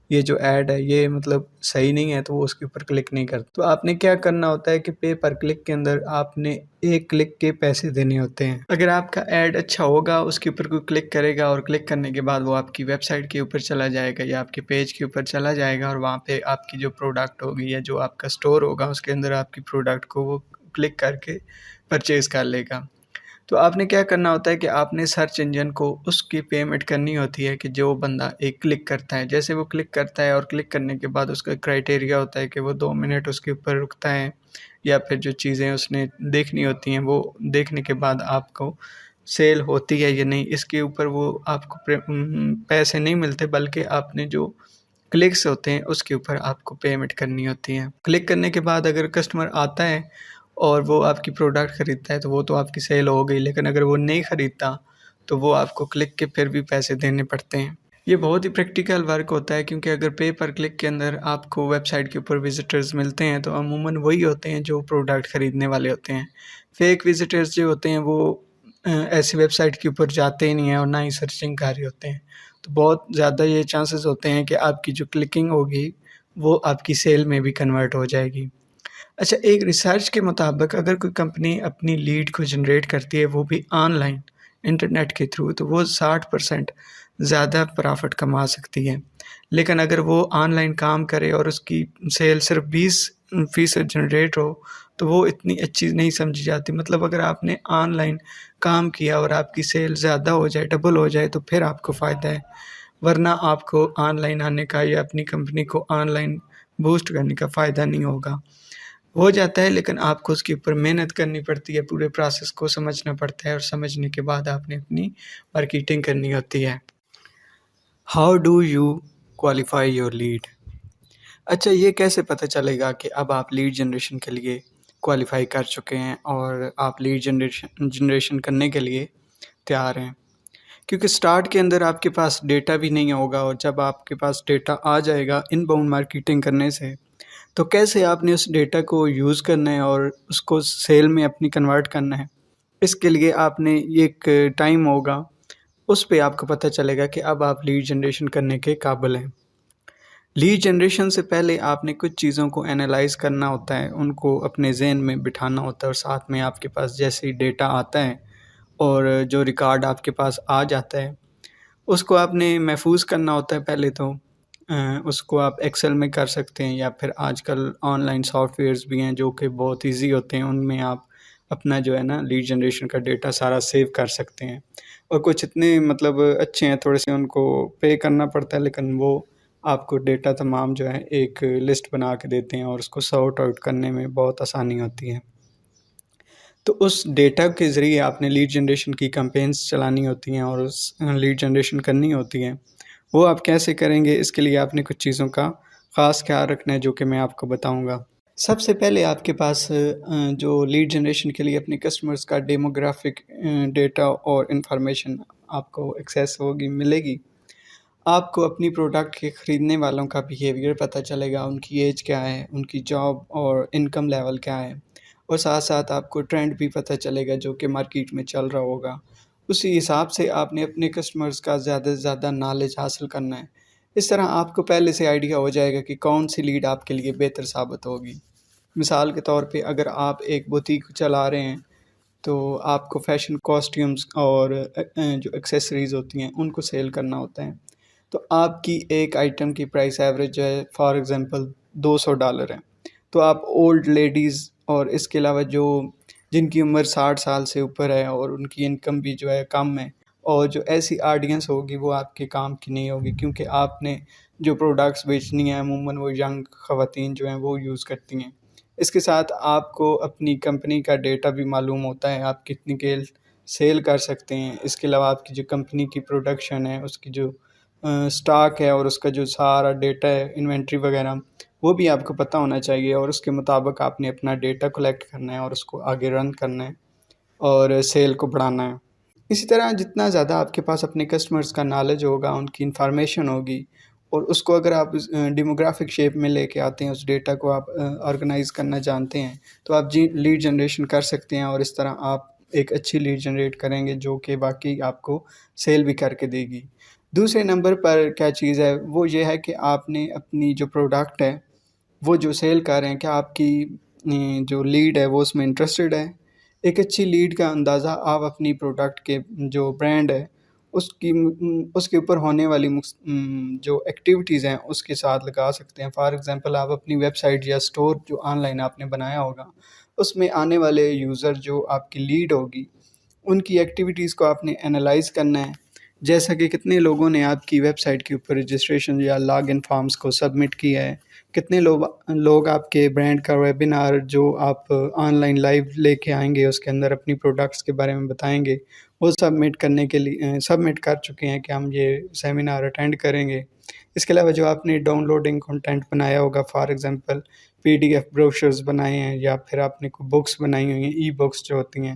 یہ جو ایڈ ہے یہ مطلب صحیح نہیں ہے تو وہ اس کے اوپر کلک نہیں کرتا۔ تو آپ نے کیا کرنا ہوتا ہے کہ پے پر کلک کے اندر آپ نے ایک کلک کے پیسے دینے ہوتے ہیں۔ اگر آپ کا ایڈ اچھا ہوگا، اس کے اوپر کوئی کلک کرے گا، اور کلک کرنے کے بعد وہ آپ کی ویب سائٹ کے اوپر چلا جائے گا یا آپ کے پیج کے اوپر چلا جائے گا، اور وہاں پہ آپ کی جو پروڈکٹ ہوگی یا جو آپ کا سٹور ہوگا اس کے اندر آپ کی پروڈکٹ کو وہ کلک کر کے پرچیز کر لے گا۔ تو آپ نے کیا کرنا ہوتا ہے کہ آپ نے سرچ انجن کو اس کی پیمنٹ کرنی ہوتی ہے کہ جو بندہ ایک کلک کرتا ہے، جیسے وہ کلک کرتا ہے اور کلک کرنے کے بعد اس کا کرائٹیریا ہوتا ہے کہ وہ 2 منٹ اس کے اوپر رکتا ہے، یا پھر جو چیزیں اس نے دیکھنی ہوتی ہیں وہ دیکھنے کے بعد آپ کو سیل ہوتی ہے یا نہیں، اس کے اوپر وہ آپ کو پیسے نہیں ملتے، بلکہ آپ نے جو کلکس ہوتے ہیں اس کے اوپر آپ کو پیمنٹ کرنی ہوتی ہے۔ کلک کرنے کے بعد اگر کسٹمر آتا ہے اور وہ آپ کی پروڈکٹ خریدتا ہے تو وہ تو آپ کی سیل ہو گئی، لیکن اگر وہ نہیں خریدتا تو وہ آپ کو کلک کے پھر بھی پیسے دینے پڑتے ہیں۔ یہ بہت ہی پریکٹیکل ورک ہوتا ہے، کیونکہ اگر پے پر کلک کے اندر آپ کو ویب سائٹ کے اوپر وزٹرز ملتے ہیں تو عموماً وہی ہوتے ہیں جو پروڈکٹ خریدنے والے ہوتے ہیں۔ فیک وزٹرز جو ہوتے ہیں وہ ایسی ویب سائٹ کے اوپر جاتے ہی نہیں ہیں اور نہ ہی سرچنگ کر رہے ہوتے ہیں، تو بہت زیادہ یہ چانسز ہوتے ہیں کہ آپ کی جو کلکنگ ہوگی وہ آپ کی سیل میں بھی کنورٹ ہو جائے گی۔ اچھا، ایک ریسرچ کے مطابق اگر کوئی کمپنی اپنی لیڈ کو جنریٹ کرتی ہے وہ بھی آن لائن انٹرنیٹ کے تھرو، تو وہ 60% زیادہ پرافٹ کما سکتی ہے، لیکن اگر وہ آن لائن کام کرے اور اس کی سیل صرف 20% جنریٹ ہو تو وہ اتنی اچھی نہیں سمجھی جاتی۔ مطلب اگر آپ نے آن لائن کام کیا اور آپ کی سیل زیادہ ہو جائے، ڈبل ہو جائے، تو پھر آپ کو فائدہ ہے، ورنہ آپ کو آن لائن آنے کا یا اپنی کمپنی کو آن لائن بوسٹ کرنے کا فائدہ نہیں ہوگا۔ ہو جاتا ہے لیکن آپ کو اس کے اوپر محنت کرنی پڑتی ہے، پورے پروسیس کو سمجھنا پڑتا ہے، اور سمجھنے کے بعد آپ نے اپنی مارکیٹنگ کرنی ہوتی ہے۔ How do you qualify your lead? اچھا، یہ کیسے پتہ چلے گا کہ اب آپ لیڈ جنریشن کے لیے کوالیفائی کر چکے ہیں اور آپ لیڈ جنریشن کرنے کے لیے تیار ہیں؟ کیونکہ سٹارٹ کے اندر آپ کے پاس ڈیٹا بھی نہیں ہوگا، اور جب آپ کے پاس ڈیٹا آ جائے گا ان باؤنڈ مارکیٹنگ کرنے سے، تو کیسے آپ نے اس ڈیٹا کو یوز کرنا ہے اور اس کو سیل میں اپنی کنورٹ کرنا ہے، اس کے لیے آپ نے ایک ٹائم ہوگا، اس پہ آپ کو پتہ چلے گا کہ اب آپ لیڈ جنریشن کرنے کے قابل ہیں۔ لیڈ جنریشن سے پہلے آپ نے کچھ چیزوں کو انالائز کرنا ہوتا ہے، ان کو اپنے ذہن میں بٹھانا ہوتا ہے، اور ساتھ میں آپ کے پاس جیسے ہی ڈیٹا آتا ہے اور جو ریکارڈ آپ کے پاس آ جاتا ہے اس کو آپ نے محفوظ کرنا ہوتا ہے۔ پہلے تو اس کو آپ ایکسل میں کر سکتے ہیں، یا پھر آج کل آن لائن سافٹ ویئرز بھی ہیں جو کہ بہت ایزی ہوتے ہیں، ان میں آپ اپنا جو ہے نا لیڈ جنریشن کا ڈیٹا سارا سیو کر سکتے ہیں، اور کچھ اتنے مطلب اچھے ہیں، تھوڑے سے ان کو پے کرنا پڑتا ہے، لیکن وہ آپ کو ڈیٹا تمام جو ہے ایک لسٹ بنا کے دیتے ہیں، اور اس کو سارٹ آؤٹ کرنے میں بہت آسانی ہوتی ہے۔ تو اس ڈیٹا کے ذریعے آپ نے لیڈ جنریشن کی کمپینز چلانی ہوتی ہیں اور اس لیڈ جنریشن کرنی ہوتی ہے۔ وہ آپ کیسے کریں گے، اس کے لیے آپ نے کچھ چیزوں کا خاص خیال رکھنا ہے جو کہ میں آپ کو بتاؤں گا۔ سب سے پہلے آپ کے پاس جو لیڈ جنریشن کے لیے اپنے کسٹمرز کا ڈیموگرافک ڈیٹا اور انفارمیشن آپ کو ایکسیس ہوگی، ملے گی۔ آپ کو اپنی پروڈکٹ کے خریدنے والوں کا بیہیویئر پتہ چلے گا، ان کی ایج کیا ہے، ان کی جاب اور انکم لیول کیا ہے، اور ساتھ ساتھ آپ کو ٹرینڈ بھی پتہ چلے گا جو کہ مارکیٹ میں چل رہا ہوگا۔ اسی حساب سے آپ نے اپنے کسٹمرز کا زیادہ سے زیادہ نالج حاصل کرنا ہے۔ اس طرح آپ کو پہلے سے آئیڈیا ہو جائے گا کہ کون سی لیڈ آپ کے لیے بہتر ثابت ہوگی۔ مثال کے طور پہ اگر آپ ایک بوتیک چلا رہے ہیں تو آپ کو فیشن کاسٹیومز اور جو ایکسیسریز ہوتی ہیں ان کو سیل کرنا ہوتا ہے، تو آپ کی ایک آئٹم کی پرائس ایوریج جو ہے فار ایگزامپل $200 ہے، تو آپ اولڈ لیڈیز اور اس کے علاوہ جن کی عمر 60 سال سے اوپر ہے اور ان کی انکم بھی جو ہے کم ہے، اور جو ایسی آڈینس ہوگی وہ آپ کے کام کی نہیں ہوگی، کیونکہ آپ نے جو پروڈکٹس بیچنی ہیں عموماً وہ ینگ خواتین جو ہیں وہ یوز کرتی ہیں۔ اس کے ساتھ آپ کو اپنی کمپنی کا ڈیٹا بھی معلوم ہوتا ہے، آپ کتنی کیل سیل کر سکتے ہیں۔ اس کے علاوہ آپ کی جو کمپنی کی پروڈکشن ہے، اس کی جو سٹاک ہے اور اس کا جو سارا ڈیٹا ہے، انوینٹری وغیرہ، وہ بھی آپ کو پتہ ہونا چاہیے، اور اس کے مطابق آپ نے اپنا ڈیٹا کلیکٹ کرنا ہے اور اس کو آگے رن کرنا ہے اور سیل کو بڑھانا ہے۔ اسی طرح جتنا زیادہ آپ کے پاس اپنے کسٹمرز کا نالج ہوگا، ان کی انفارمیشن ہوگی، اور اس کو اگر آپ ڈیموگرافک شیپ میں لے کے آتے ہیں، اس ڈیٹا کو آپ آرگنائز کرنا جانتے ہیں، تو آپ لیڈ جنریشن کر سکتے ہیں، اور اس طرح آپ ایک اچھی لیڈ جنریٹ کریں گے جو کہ باقی آپ کو سیل بھی کر کے دے گی۔ دوسرے نمبر پر کیا چیز ہے، وہ یہ ہے کہ آپ نے اپنی جو پروڈکٹ ہے وہ جو سیل کر رہے ہیں، کیا آپ کی جو لیڈ ہے وہ اس میں انٹرسٹڈ ہے۔ ایک اچھی لیڈ کا اندازہ آپ اپنی پروڈکٹ کے جو برانڈ ہے اس کے اوپر ہونے والی جو ایکٹیویٹیز ہیں اس کے ساتھ لگا سکتے ہیں۔ فار ایگزامپل آپ اپنی ویب سائٹ یا اسٹور جو آن لائن آپ نے بنایا ہوگا، اس میں آنے والے یوزر جو آپ کی لیڈ ہوگی، ان کی ایکٹیویٹیز کو آپ نے انالائز کرنا ہے، جیسا کہ کتنے لوگوں نے آپ کی ویب سائٹ کے اوپر رجسٹریشن یا لاگ ان فارمز کو سبمٹ کیا ہے، کتنے لوگ آپ کے برانڈ کا ویبینار جو آپ آن لائن لائیو لے کے آئیں گے اس کے اندر اپنی پروڈکٹس کے بارے میں بتائیں گے، وہ سبمٹ کر چکے ہیں کہ ہم یہ سیمینار اٹینڈ کریں گے۔ اس کے علاوہ جو آپ نے ڈاؤن لوڈنگ کنٹینٹ بنایا ہوگا، فار ایگزامپل PDF بروشرز بنائے ہیں یا پھر آپ نے کوئی بکس بنائی ہوئی ہیں، ای بکس جو ہوتی ہیں،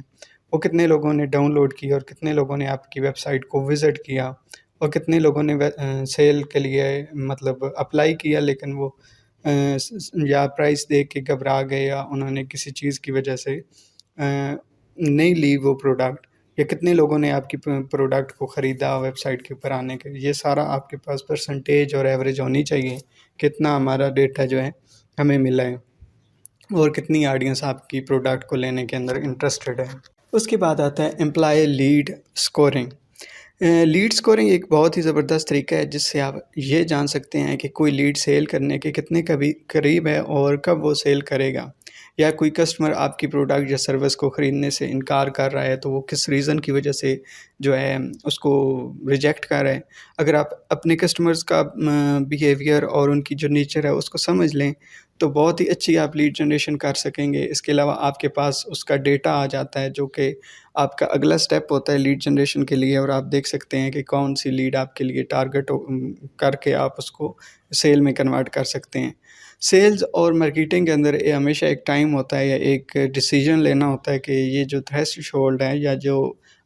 وہ کتنے لوگوں نے ڈاؤن لوڈ کی اور کتنے لوگوں نے آپ کی ویب سائٹ کو وزٹ کیا، اور کتنے لوگوں نے سیل کے لیے مطلب اپلائی کیا لیکن وہ یا پرائس دیکھ کے گھبرا گئے، یا انہوں نے کسی چیز کی وجہ سے نہیں لی وہ پروڈکٹ، یا کتنے لوگوں نے آپ کی پروڈکٹ کو خریدا ویب سائٹ کے اوپر آنے کے۔ یہ سارا آپ کے پاس پرسنٹیج اور ایوریج ہونی چاہیے، کتنا ہمارا ڈیٹا جو ہے ہمیں ملا ہے اور کتنی آڈینس آپ کی پروڈکٹ کو لینے کے اندر انٹرسٹڈ ہے۔ اس کے بعد آتا ہے employee lead scoring. Lead scoring ایک بہت ہی زبردست طریقہ ہے جس سے آپ یہ جان سکتے ہیں کہ کوئی لیڈ سیل کرنے کے کتنے قریب ہے اور کب وہ سیل کرے گا، یا کوئی کسٹمر آپ کی پروڈکٹ یا سروس کو خریدنے سے انکار کر رہا ہے تو وہ کس ریزن کی وجہ سے جو ہے اس کو ریجیکٹ کر رہا ہے۔ اگر آپ اپنے کسٹمرز کا بیہیویئر اور ان کی جو نیچر ہے اس کو سمجھ لیں تو بہت ہی اچھی آپ لیڈ جنریشن کر سکیں گے۔ اس کے علاوہ آپ کے پاس اس کا ڈیٹا آ جاتا ہے جو کہ آپ کا اگلا سٹیپ ہوتا ہے لیڈ جنریشن کے لیے، اور آپ دیکھ سکتے ہیں کہ کون سی لیڈ آپ کے لیے ٹارگٹ کر کے آپ اس کو سیل میں کنورٹ کر سکتے ہیں۔ سیلز اور مارکیٹنگ کے اندر ہمیشہ ایک ٹائم ہوتا ہے یا ایک ڈیسیجن لینا ہوتا ہے کہ یہ جو تھریش ہولڈ ہے یا جو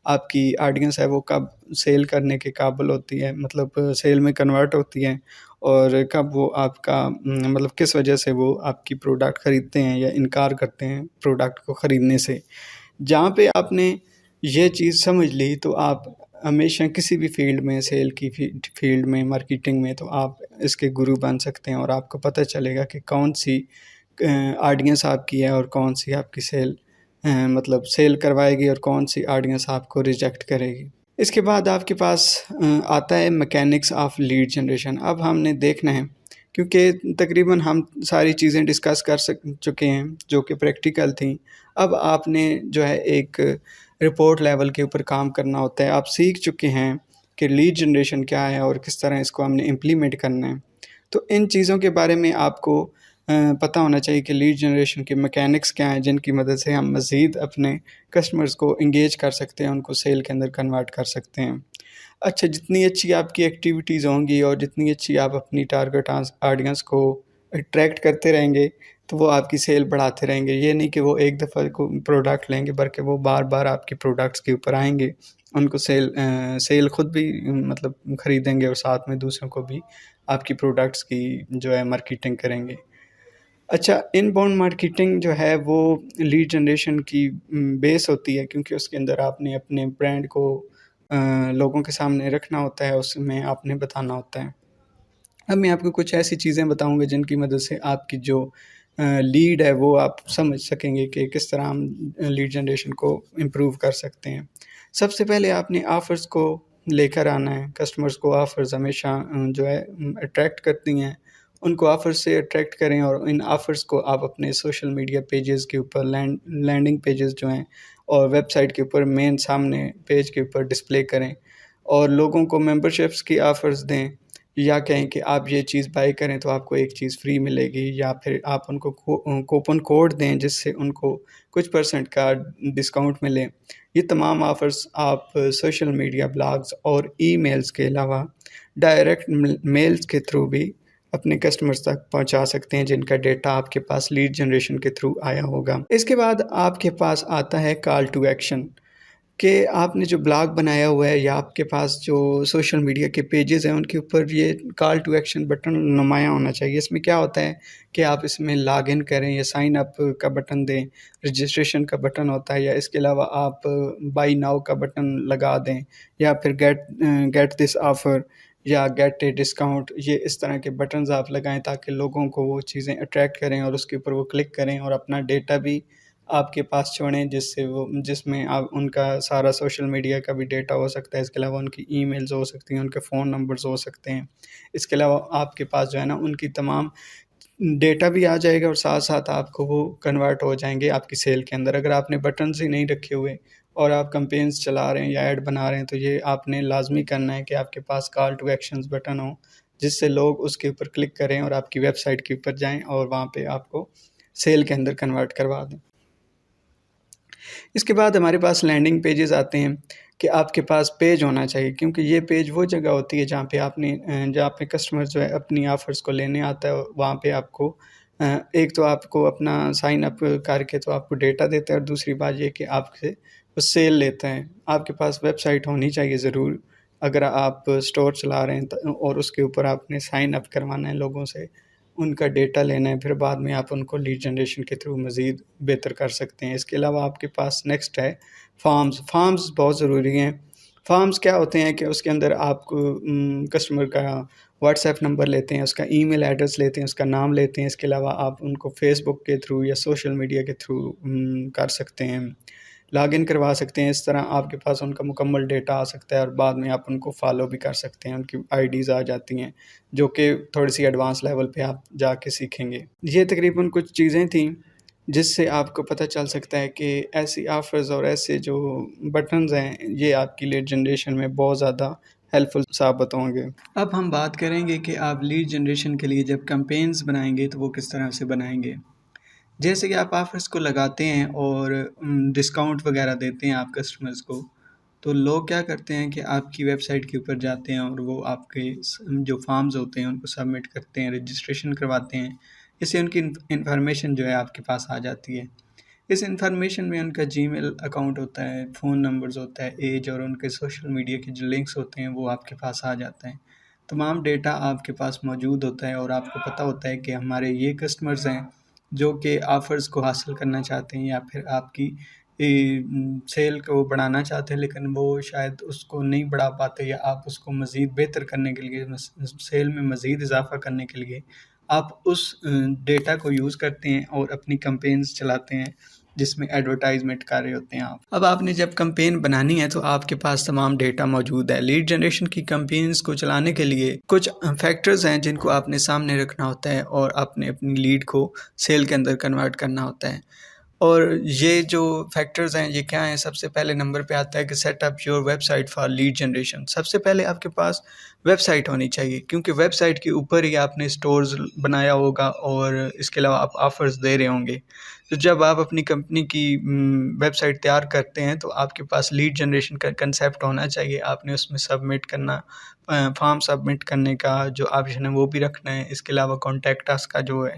آپ کی آڈینس ہے وہ کب سیل کرنے کے قابل ہوتی ہے، مطلب سیل میں کنورٹ ہوتی ہے، اور کب وہ آپ کا مطلب کس وجہ سے وہ آپ کی پروڈکٹ خریدتے ہیں یا انکار کرتے ہیں پروڈکٹ کو خریدنے سے۔ جہاں پہ آپ نے یہ چیز سمجھ لی تو آپ ہمیشہ کسی بھی فیلڈ میں، سیل کی فیلڈ میں، مارکیٹنگ میں، تو آپ اس کے گرو بن سکتے ہیں، اور آپ کو پتہ چلے گا کہ کون سی آڈینس آپ کی ہے اور کون سی آپ کی مطلب سیل کروائے گی اور کون سی آڈینس آپ کو ریجیکٹ کرے گی۔ اس کے بعد آپ کے پاس آتا ہے میکینکس آف لیڈ جنریشن۔ اب ہم نے دیکھنا ہے کیونکہ تقریباً ہم ساری چیزیں ڈسکس کر چکے ہیں جو کہ پریکٹیکل تھیں، اب آپ نے جو ہے ایک رپورٹ لیول کے اوپر کام کرنا ہوتا ہے۔ آپ سیکھ چکے ہیں کہ لیڈ جنریشن کیا ہے اور کس طرح اس کو ہم نے امپلیمنٹ کرنا ہے، تو ان چیزوں کے بارے میں آپ کو پتہ ہونا چاہیے کہ لیڈ جنریشن کے میکینکس کیا ہیں جن کی مدد سے ہم مزید اپنے کسٹمرز کو انگیج کر سکتے ہیں، ان کو سیل کے اندر کنورٹ کر سکتے ہیں۔ اچھا، جتنی اچھی آپ کی ایکٹیویٹیز ہوں گی اور جتنی اچھی آپ اپنی ٹارگٹ آڈینس کو اٹریکٹ کرتے رہیں گے تو وہ آپ کی سیل بڑھاتے رہیں گے۔ یہ نہیں کہ وہ ایک دفعہ کو پروڈکٹ لیں گے بلکہ وہ بار بار آپ کی پروڈکٹس کے اوپر آئیں گے، ان کو سیل خود بھی مطلب خریدیں گے اور ساتھ میں دوسروں کو بھی آپ کی پروڈکٹس کی جو ہے مارکیٹنگ کریں گے۔ اچھا، ان باؤنڈ مارکیٹنگ جو ہے وہ لیڈ جنریشن کی بیس ہوتی ہے، کیونکہ اس کے اندر آپ نے اپنے برانڈ کو لوگوں کے سامنے رکھنا ہوتا ہے، اس میں آپ نے بتانا ہوتا ہے۔ اب میں آپ کو کچھ ایسی چیزیں بتاؤں گا جن کی مدد سے آپ کی جو لیڈ ہے وہ آپ سمجھ سکیں گے کہ کس طرح ہم لیڈ جنریشن کو امپروو کر سکتے ہیں۔ سب سے پہلے آپ نے آفرز کو لے کر آنا ہے۔ کسٹمرز کو آفرز ہمیشہ جو ہے اٹریکٹ کرتی ہیں، ان کو آفرز سے اٹریکٹ کریں، اور ان آفرز کو آپ اپنے سوشل میڈیا پیجز کے اوپر، لینڈنگ پیجز جو ہیں اور ویب سائٹ کے اوپر مین سامنے پیج کے اوپر ڈسپلے کریں، اور لوگوں کو ممبرشپس کی آفرز دیں، یا کہیں کہ آپ یہ چیز بائی کریں تو آپ کو ایک چیز فری ملے گی، یا پھر آپ ان کو کوپن کوڈ دیں جس سے ان کو کچھ % کا ڈسکاؤنٹ ملے۔ یہ تمام آفرز آپ سوشل میڈیا، بلاگز اور ای میلز کے علاوہ ڈائریکٹ میلز کے تھرو بھی اپنے کسٹمرز تک پہنچا سکتے ہیں جن کا ڈیٹا آپ کے پاس لیڈ جنریشن کے تھرو آیا ہوگا۔ اس کے بعد آپ کے پاس آتا ہے کال ٹو ایکشن، کہ آپ نے جو بلاگ بنایا ہوا ہے یا آپ کے پاس جو سوشل میڈیا کے پیجز ہیں ان کے اوپر یہ کال ٹو ایکشن بٹن نمایاں ہونا چاہیے۔ اس میں کیا ہوتا ہے کہ آپ اس میں لاگ ان کریں یا سائن اپ کا بٹن دیں، رجسٹریشن کا بٹن ہوتا ہے، یا اس کے علاوہ آپ بائی ناؤ کا بٹن لگا دیں، یا پھر گیٹ دس آفر یا گیٹ اے ڈسکاؤنٹ، یہ اس طرح کے بٹنز آپ لگائیں تاکہ لوگوں کو وہ چیزیں اٹریکٹ کریں اور اس کے اوپر وہ کلک کریں اور اپنا ڈیٹا بھی آپ کے پاس چھوڑیں، جس میں آپ ان کا سارا سوشل میڈیا کا بھی ڈیٹا ہو سکتا ہے۔ اس کے علاوہ ان کی ای میلز ہو سکتی ہیں، ان کے فون نمبرز ہو سکتے ہیں۔ اس کے علاوہ آپ کے پاس جو ہے نا ان کی تمام ڈیٹا بھی آ جائے گا، اور ساتھ ساتھ آپ کو وہ کنورٹ ہو جائیں گے آپ کی سیل کے اندر۔ اگر آپ نے بٹنز ہی نہیں رکھے ہوئے اور آپ کمپینز چلا رہے ہیں یا ایڈ بنا رہے ہیں تو یہ آپ نے لازمی کرنا ہے کہ آپ کے پاس کال ٹو ایکشنز بٹن ہو، جس سے لوگ اس کے اوپر کلک کریں اور آپ کی ویب سائٹ کے اوپر جائیں اور وہاں پہ آپ کو سیل کے اندر کنورٹ کروا دیں۔ اس کے بعد ہمارے پاس لینڈنگ پیجز آتے ہیں کہ آپ کے پاس پیج ہونا چاہیے، کیونکہ یہ پیج وہ جگہ ہوتی ہے جہاں پہ کسٹمر جو ہے اپنی آفرز کو لینے آتا ہے۔ وہاں پہ آپ کو ایک تو آپ کو اپنا سائن اپ کر کے تو آپ کو ڈیٹا دیتا ہے، اور دوسری بات یہ کہ آپ سے وہ سیل لیتا ہے۔ آپ کے پاس ویب سائٹ ہونی چاہیے ضرور، اگر آپ اسٹور چلا رہے ہیں اور اس کے اوپر آپ نے سائن اپ کروانا ہے لوگوں سے، ان کا ڈیٹا لینا ہے، پھر بعد میں آپ ان کو لیڈ جنریشن کے تھرو مزید بہتر کر سکتے ہیں۔ اس کے علاوہ آپ کے پاس نیکسٹ ہے فارمز بہت ضروری ہیں۔ فارمز کیا ہوتے ہیں کہ اس کے اندر آپ کو کسٹمر کا واٹس ایپ نمبر لیتے ہیں، اس کا ای میل ایڈریس لیتے ہیں، اس کا نام لیتے ہیں۔ اس کے علاوہ آپ ان کو فیس بک کے تھرو یا سوشل میڈیا کے تھرو کر سکتے ہیں، لاگ ان کروا سکتے ہیں۔ اس طرح آپ کے پاس ان کا مکمل ڈیٹا آ سکتا ہے، اور بعد میں آپ ان کو فالو بھی کر سکتے ہیں، ان کی آئی ڈیز آ جاتی ہیں جو کہ تھوڑی سی ایڈوانس لیول پہ آپ جا کے سیکھیں گے۔ یہ تقریباً کچھ چیزیں تھیں جس سے آپ کو پتہ چل سکتا ہے کہ ایسی آفرز اور ایسے جو بٹنز ہیں یہ آپ کی لیڈ جنریشن میں بہت زیادہ ہیلپ فل ثابت ہوں گے۔ اب ہم بات کریں گے کہ آپ لیڈ جنریشن کے لیے جب کمپینز بنائیں گے تو وہ کس طرح سے بنائیں گے۔ جیسے کہ آپ آفرز کو لگاتے ہیں اور ڈسکاؤنٹ وغیرہ دیتے ہیں آپ کسٹمرز کو، تو لوگ کیا کرتے ہیں کہ آپ کی ویب سائٹ کے اوپر جاتے ہیں اور وہ آپ کے جو فارمز ہوتے ہیں ان کو سبمٹ کرتے ہیں، رجسٹریشن کرواتے ہیں۔ اس سے ان کی انفارمیشن جو ہے آپ کے پاس آ جاتی ہے۔ اس انفارمیشن میں ان کا جی میل اکاؤنٹ ہوتا ہے، فون نمبرز ہوتا ہے، ایج، اور ان کے سوشل میڈیا کے جو لنکس ہوتے ہیں وہ آپ کے پاس آ جاتے ہیں۔ تمام ڈیٹا آپ کے پاس موجود ہوتا ہے، اور آپ کو پتہ ہوتا ہے کہ ہمارے یہ کسٹمرز ہیں جو کہ آفرز کو حاصل کرنا چاہتے ہیں یا پھر آپ کی سیل کو بڑھانا چاہتے ہیں، لیکن وہ شاید اس کو نہیں بڑھا پاتے، یا آپ اس کو مزید بہتر کرنے کے لیے، سیل میں مزید اضافہ کرنے کے لیے آپ اس ڈیٹا کو یوز کرتے ہیں اور اپنی کمپینز چلاتے ہیں جس میں ایڈورٹائزمنٹ کر رہے ہوتے ہیں آپ۔ اب آپ نے جب کمپین بنانی ہے تو آپ کے پاس تمام ڈیٹا موجود ہے۔ لیڈ جنریشن کی کمپینز کو چلانے کے لیے کچھ فیکٹرز ہیں جن کو آپ نے سامنے رکھنا ہوتا ہے، اور آپ نے اپنی لیڈ کو سیل کے اندر کنورٹ کرنا ہوتا ہے۔ اور یہ جو فیکٹرز ہیں یہ کیا ہیں؟ سب سے پہلے نمبر پہ آتا ہے کہ set up your website for lead generation. سب سے پہلے آپ کے پاس ویب سائٹ ہونی چاہیے، کیونکہ ویب سائٹ کے اوپر ہی آپ نے سٹورز بنایا ہوگا اور اس کے علاوہ آپ آفرز دے رہے ہوں گے۔ تو جب آپ اپنی کمپنی کی ویب سائٹ تیار کرتے ہیں تو آپ کے پاس لیڈ جنریشن کا کنسیپٹ ہونا چاہیے۔ آپ نے اس میں سبمٹ کرنا، فارم سبمٹ کرنے کا جو آپشن ہے وہ بھی رکھنا ہے۔ اس کے علاوہ کانٹیکٹ اس کا جو ہے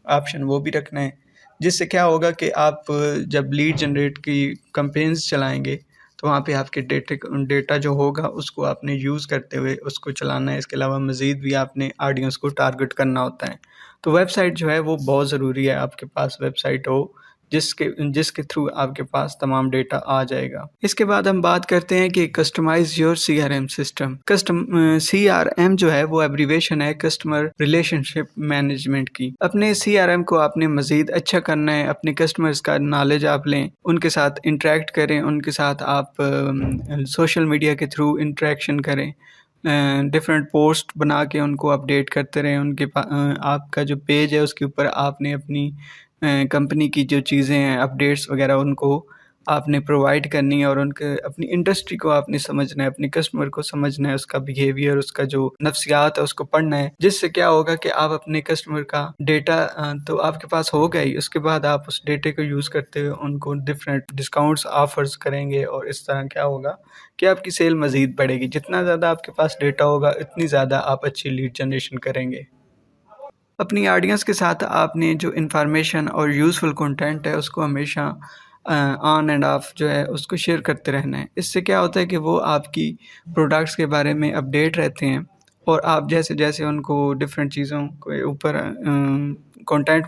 آپشن وہ بھی رکھنا ہے، جس سے کیا ہوگا کہ آپ جب لیڈ جنریٹ کی کمپینز چلائیں گے تو وہاں پہ آپ کے ڈیٹا جو ہوگا اس کو آپ نے یوز کرتے ہوئے اس کو چلانا ہے۔ اس کے علاوہ مزید بھی آپ نے آڈینس کو ٹارگٹ کرنا ہوتا ہے۔ تو ویب سائٹ جو ہے وہ بہت ضروری ہے، آپ کے پاس ویب سائٹ ہو جس کے تھرو آپ کے پاس تمام ڈیٹا آ جائے گا۔ اس کے بعد ہم بات کرتے ہیں کہ customise your CRM system. CRM جو ہے وہ ایبریویشن ہے کسٹمر ریلیشن شپ مینجمنٹ کی۔ اپنے CRM کو آپ نے مزید اچھا کرنا ہے، اپنے کسٹمرز کا نالج آپ لیں، ان کے ساتھ انٹریکٹ کریں، ان کے ساتھ آپ سوشل میڈیا کے تھرو انٹریکشن کریں، ڈفرینٹ پوسٹ بنا کے ان کو اپڈیٹ کرتے رہیں۔ ان کے آپ کا جو پیج ہے اس کے اوپر آپ نے اپنی کمپنی کی جو چیزیں ہیں، اپڈیٹس وغیرہ، ان کو آپ نے پرووائڈ کرنی ہے، اور ان کے اپنی انڈسٹری کو آپ نے سمجھنا ہے، اپنے کسٹمر کو سمجھنا ہے، اس کا بیہیویئر، اس کا جو نفسیات ہے اس کو پڑھنا ہے، جس سے کیا ہوگا کہ آپ اپنے کسٹمر کا ڈیٹا تو آپ کے پاس ہوگا ہی، اس کے بعد آپ اس ڈیٹے کو یوز کرتے ہوئے ان کو ڈفرینٹ ڈسکاؤنٹس آفرز کریں گے، اور اس طرح کیا ہوگا کہ آپ کی سیل مزید بڑھے گی۔ جتنا زیادہ آپ کے پاس ڈیٹا ہوگا اتنی زیادہ آپ اچھی لیڈ جنریشن کریں گے۔ اپنی آڈینس کے ساتھ آپ نے جو انفارمیشن اور یوزفل کنٹینٹ ہے اس کو ہمیشہ آن اینڈ آف جو ہے اس کو شیئر کرتے رہنا ہے۔ اس سے کیا ہوتا ہے کہ وہ آپ کی پروڈکٹس کے بارے میں اپڈیٹ رہتے ہیں، اور آپ جیسے جیسے ان کو ڈفرینٹ چیزوں کے اوپر کنٹینٹ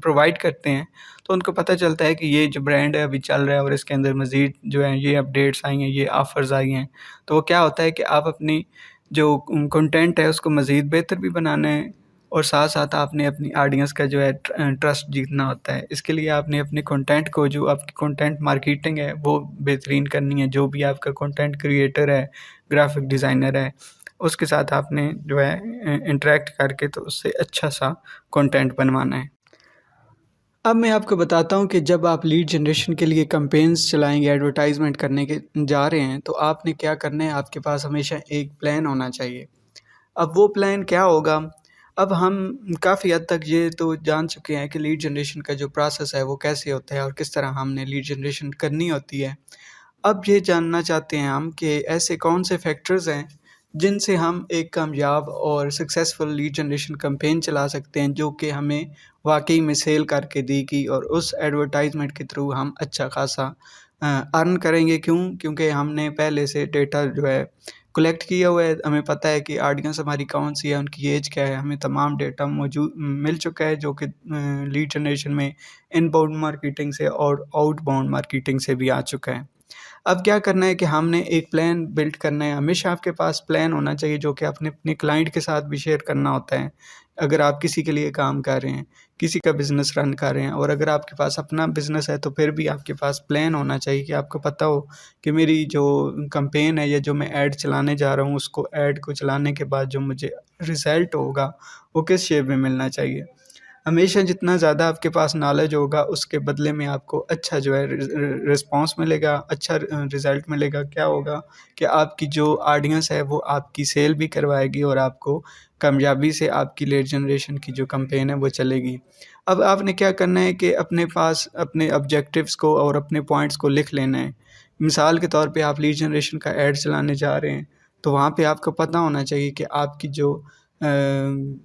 پرووائڈ کرتے ہیں تو ان کو پتہ چلتا ہے کہ یہ جو برانڈ ہے ابھی چل رہا ہے اور اس کے اندر مزید جو ہے یہ اپڈیٹس آئی ہیں، یہ آفرز آئی ہیں۔ تو وہ کیا ہوتا ہے کہ آپ اپنی جو کنٹینٹ ہے اس کو مزید بہتر بھی بنانا ہے، اور ساتھ ساتھ آپ نے اپنی آڈینس کا جو ہے ٹرسٹ جیتنا ہوتا ہے۔ اس کے لیے آپ نے اپنے کنٹینٹ کو، جو آپ کی کنٹینٹ مارکیٹنگ ہے وہ بہترین کرنی ہے۔ جو بھی آپ کا کنٹینٹ کریٹر ہے، گرافک ڈیزائنر ہے، اس کے ساتھ آپ نے جو ہے انٹریکٹ کر کے تو اس سے اچھا سا کنٹینٹ بنوانا ہے۔ اب میں آپ کو بتاتا ہوں کہ جب آپ لیڈ جنریشن کے لیے کمپینز چلائیں گے، ایڈورٹائزمنٹ کرنے کے جا رہے ہیں، تو آپ نے کیا کرنا ہے، آپ کے پاس ہمیشہ ایک پلان ہونا چاہیے۔ اب وہ پلان کیا ہوگا؟ اب ہم کافی حد تک یہ تو جان چکے ہیں کہ لیڈ جنریشن کا جو پروسیس ہے وہ کیسے ہوتا ہے اور کس طرح ہم نے لیڈ جنریشن کرنی ہوتی ہے۔ اب یہ جاننا چاہتے ہیں ہم کہ ایسے کون سے فیکٹرز ہیں جن سے ہم ایک کامیاب اور سکسیسفل لیڈ جنریشن کمپین چلا سکتے ہیں، جو کہ ہمیں واقعی میں سیل کر کے دے گی اور اس ایڈورٹائزمنٹ کے تھرو ہم اچھا خاصا ارن کریں گے۔ کیونکہ ہم نے پہلے سے ڈیٹا جو ہے کلیکٹ کیا ہوا ہے، ہمیں پتہ ہے کہ آڈینس ہماری کون سی ہے، ان کی ایج کیا ہے، ہمیں تمام ڈیٹا موجود مل چکا ہے، جو کہ لیڈ جنریشن میں ان باؤنڈ مارکیٹنگ سے اور آؤٹ باؤنڈ مارکیٹنگ سے بھی آ چکا ہے۔ اب کیا کرنا ہے کہ ہم نے ایک پلان بلڈ کرنا ہے۔ ہمیشہ آپ کے پاس پلان ہونا چاہیے جو کہ اپنے کلائنٹ کے ساتھ بھی شیئر کرنا ہوتا ہے۔ اگر آپ کسی کے لیے کام کر رہے ہیں، کسی کا بزنس رن کر رہے ہیں، اور اگر آپ کے پاس اپنا بزنس ہے تو پھر بھی آپ کے پاس پلان ہونا چاہیے کہ آپ کو پتہ ہو کہ میری جو کمپین ہے یا جو میں ایڈ چلانے جا رہا ہوں، اس کو ایڈ کو چلانے کے بعد جو مجھے رزلٹ ہوگا وہ کس شیپ میں ملنا چاہیے۔ ہمیشہ جتنا زیادہ آپ کے پاس نالج ہوگا، اس کے بدلے میں آپ کو اچھا جو ہے رسپانس ملے گا، اچھا رزلٹ ملے گا۔ کیا ہوگا کہ آپ کی جو آڈینس ہے وہ آپ کی سیل بھی کروائے گی اور آپ کو کامیابی سے آپ کی لیڈ جنریشن کی جو کمپین ہے وہ چلے گی۔ اب آپ نے کیا کرنا ہے کہ اپنے پاس اپنے آبجیکٹیوز کو اور اپنے پوائنٹس کو لکھ لینا ہے۔ مثال کے طور پہ آپ لیڈ جنریشن کا ایڈ چلانے جا رہے ہیں، تو وہاں پہ آپ کو پتہ ہونا چاہیے کہ آپ کی جو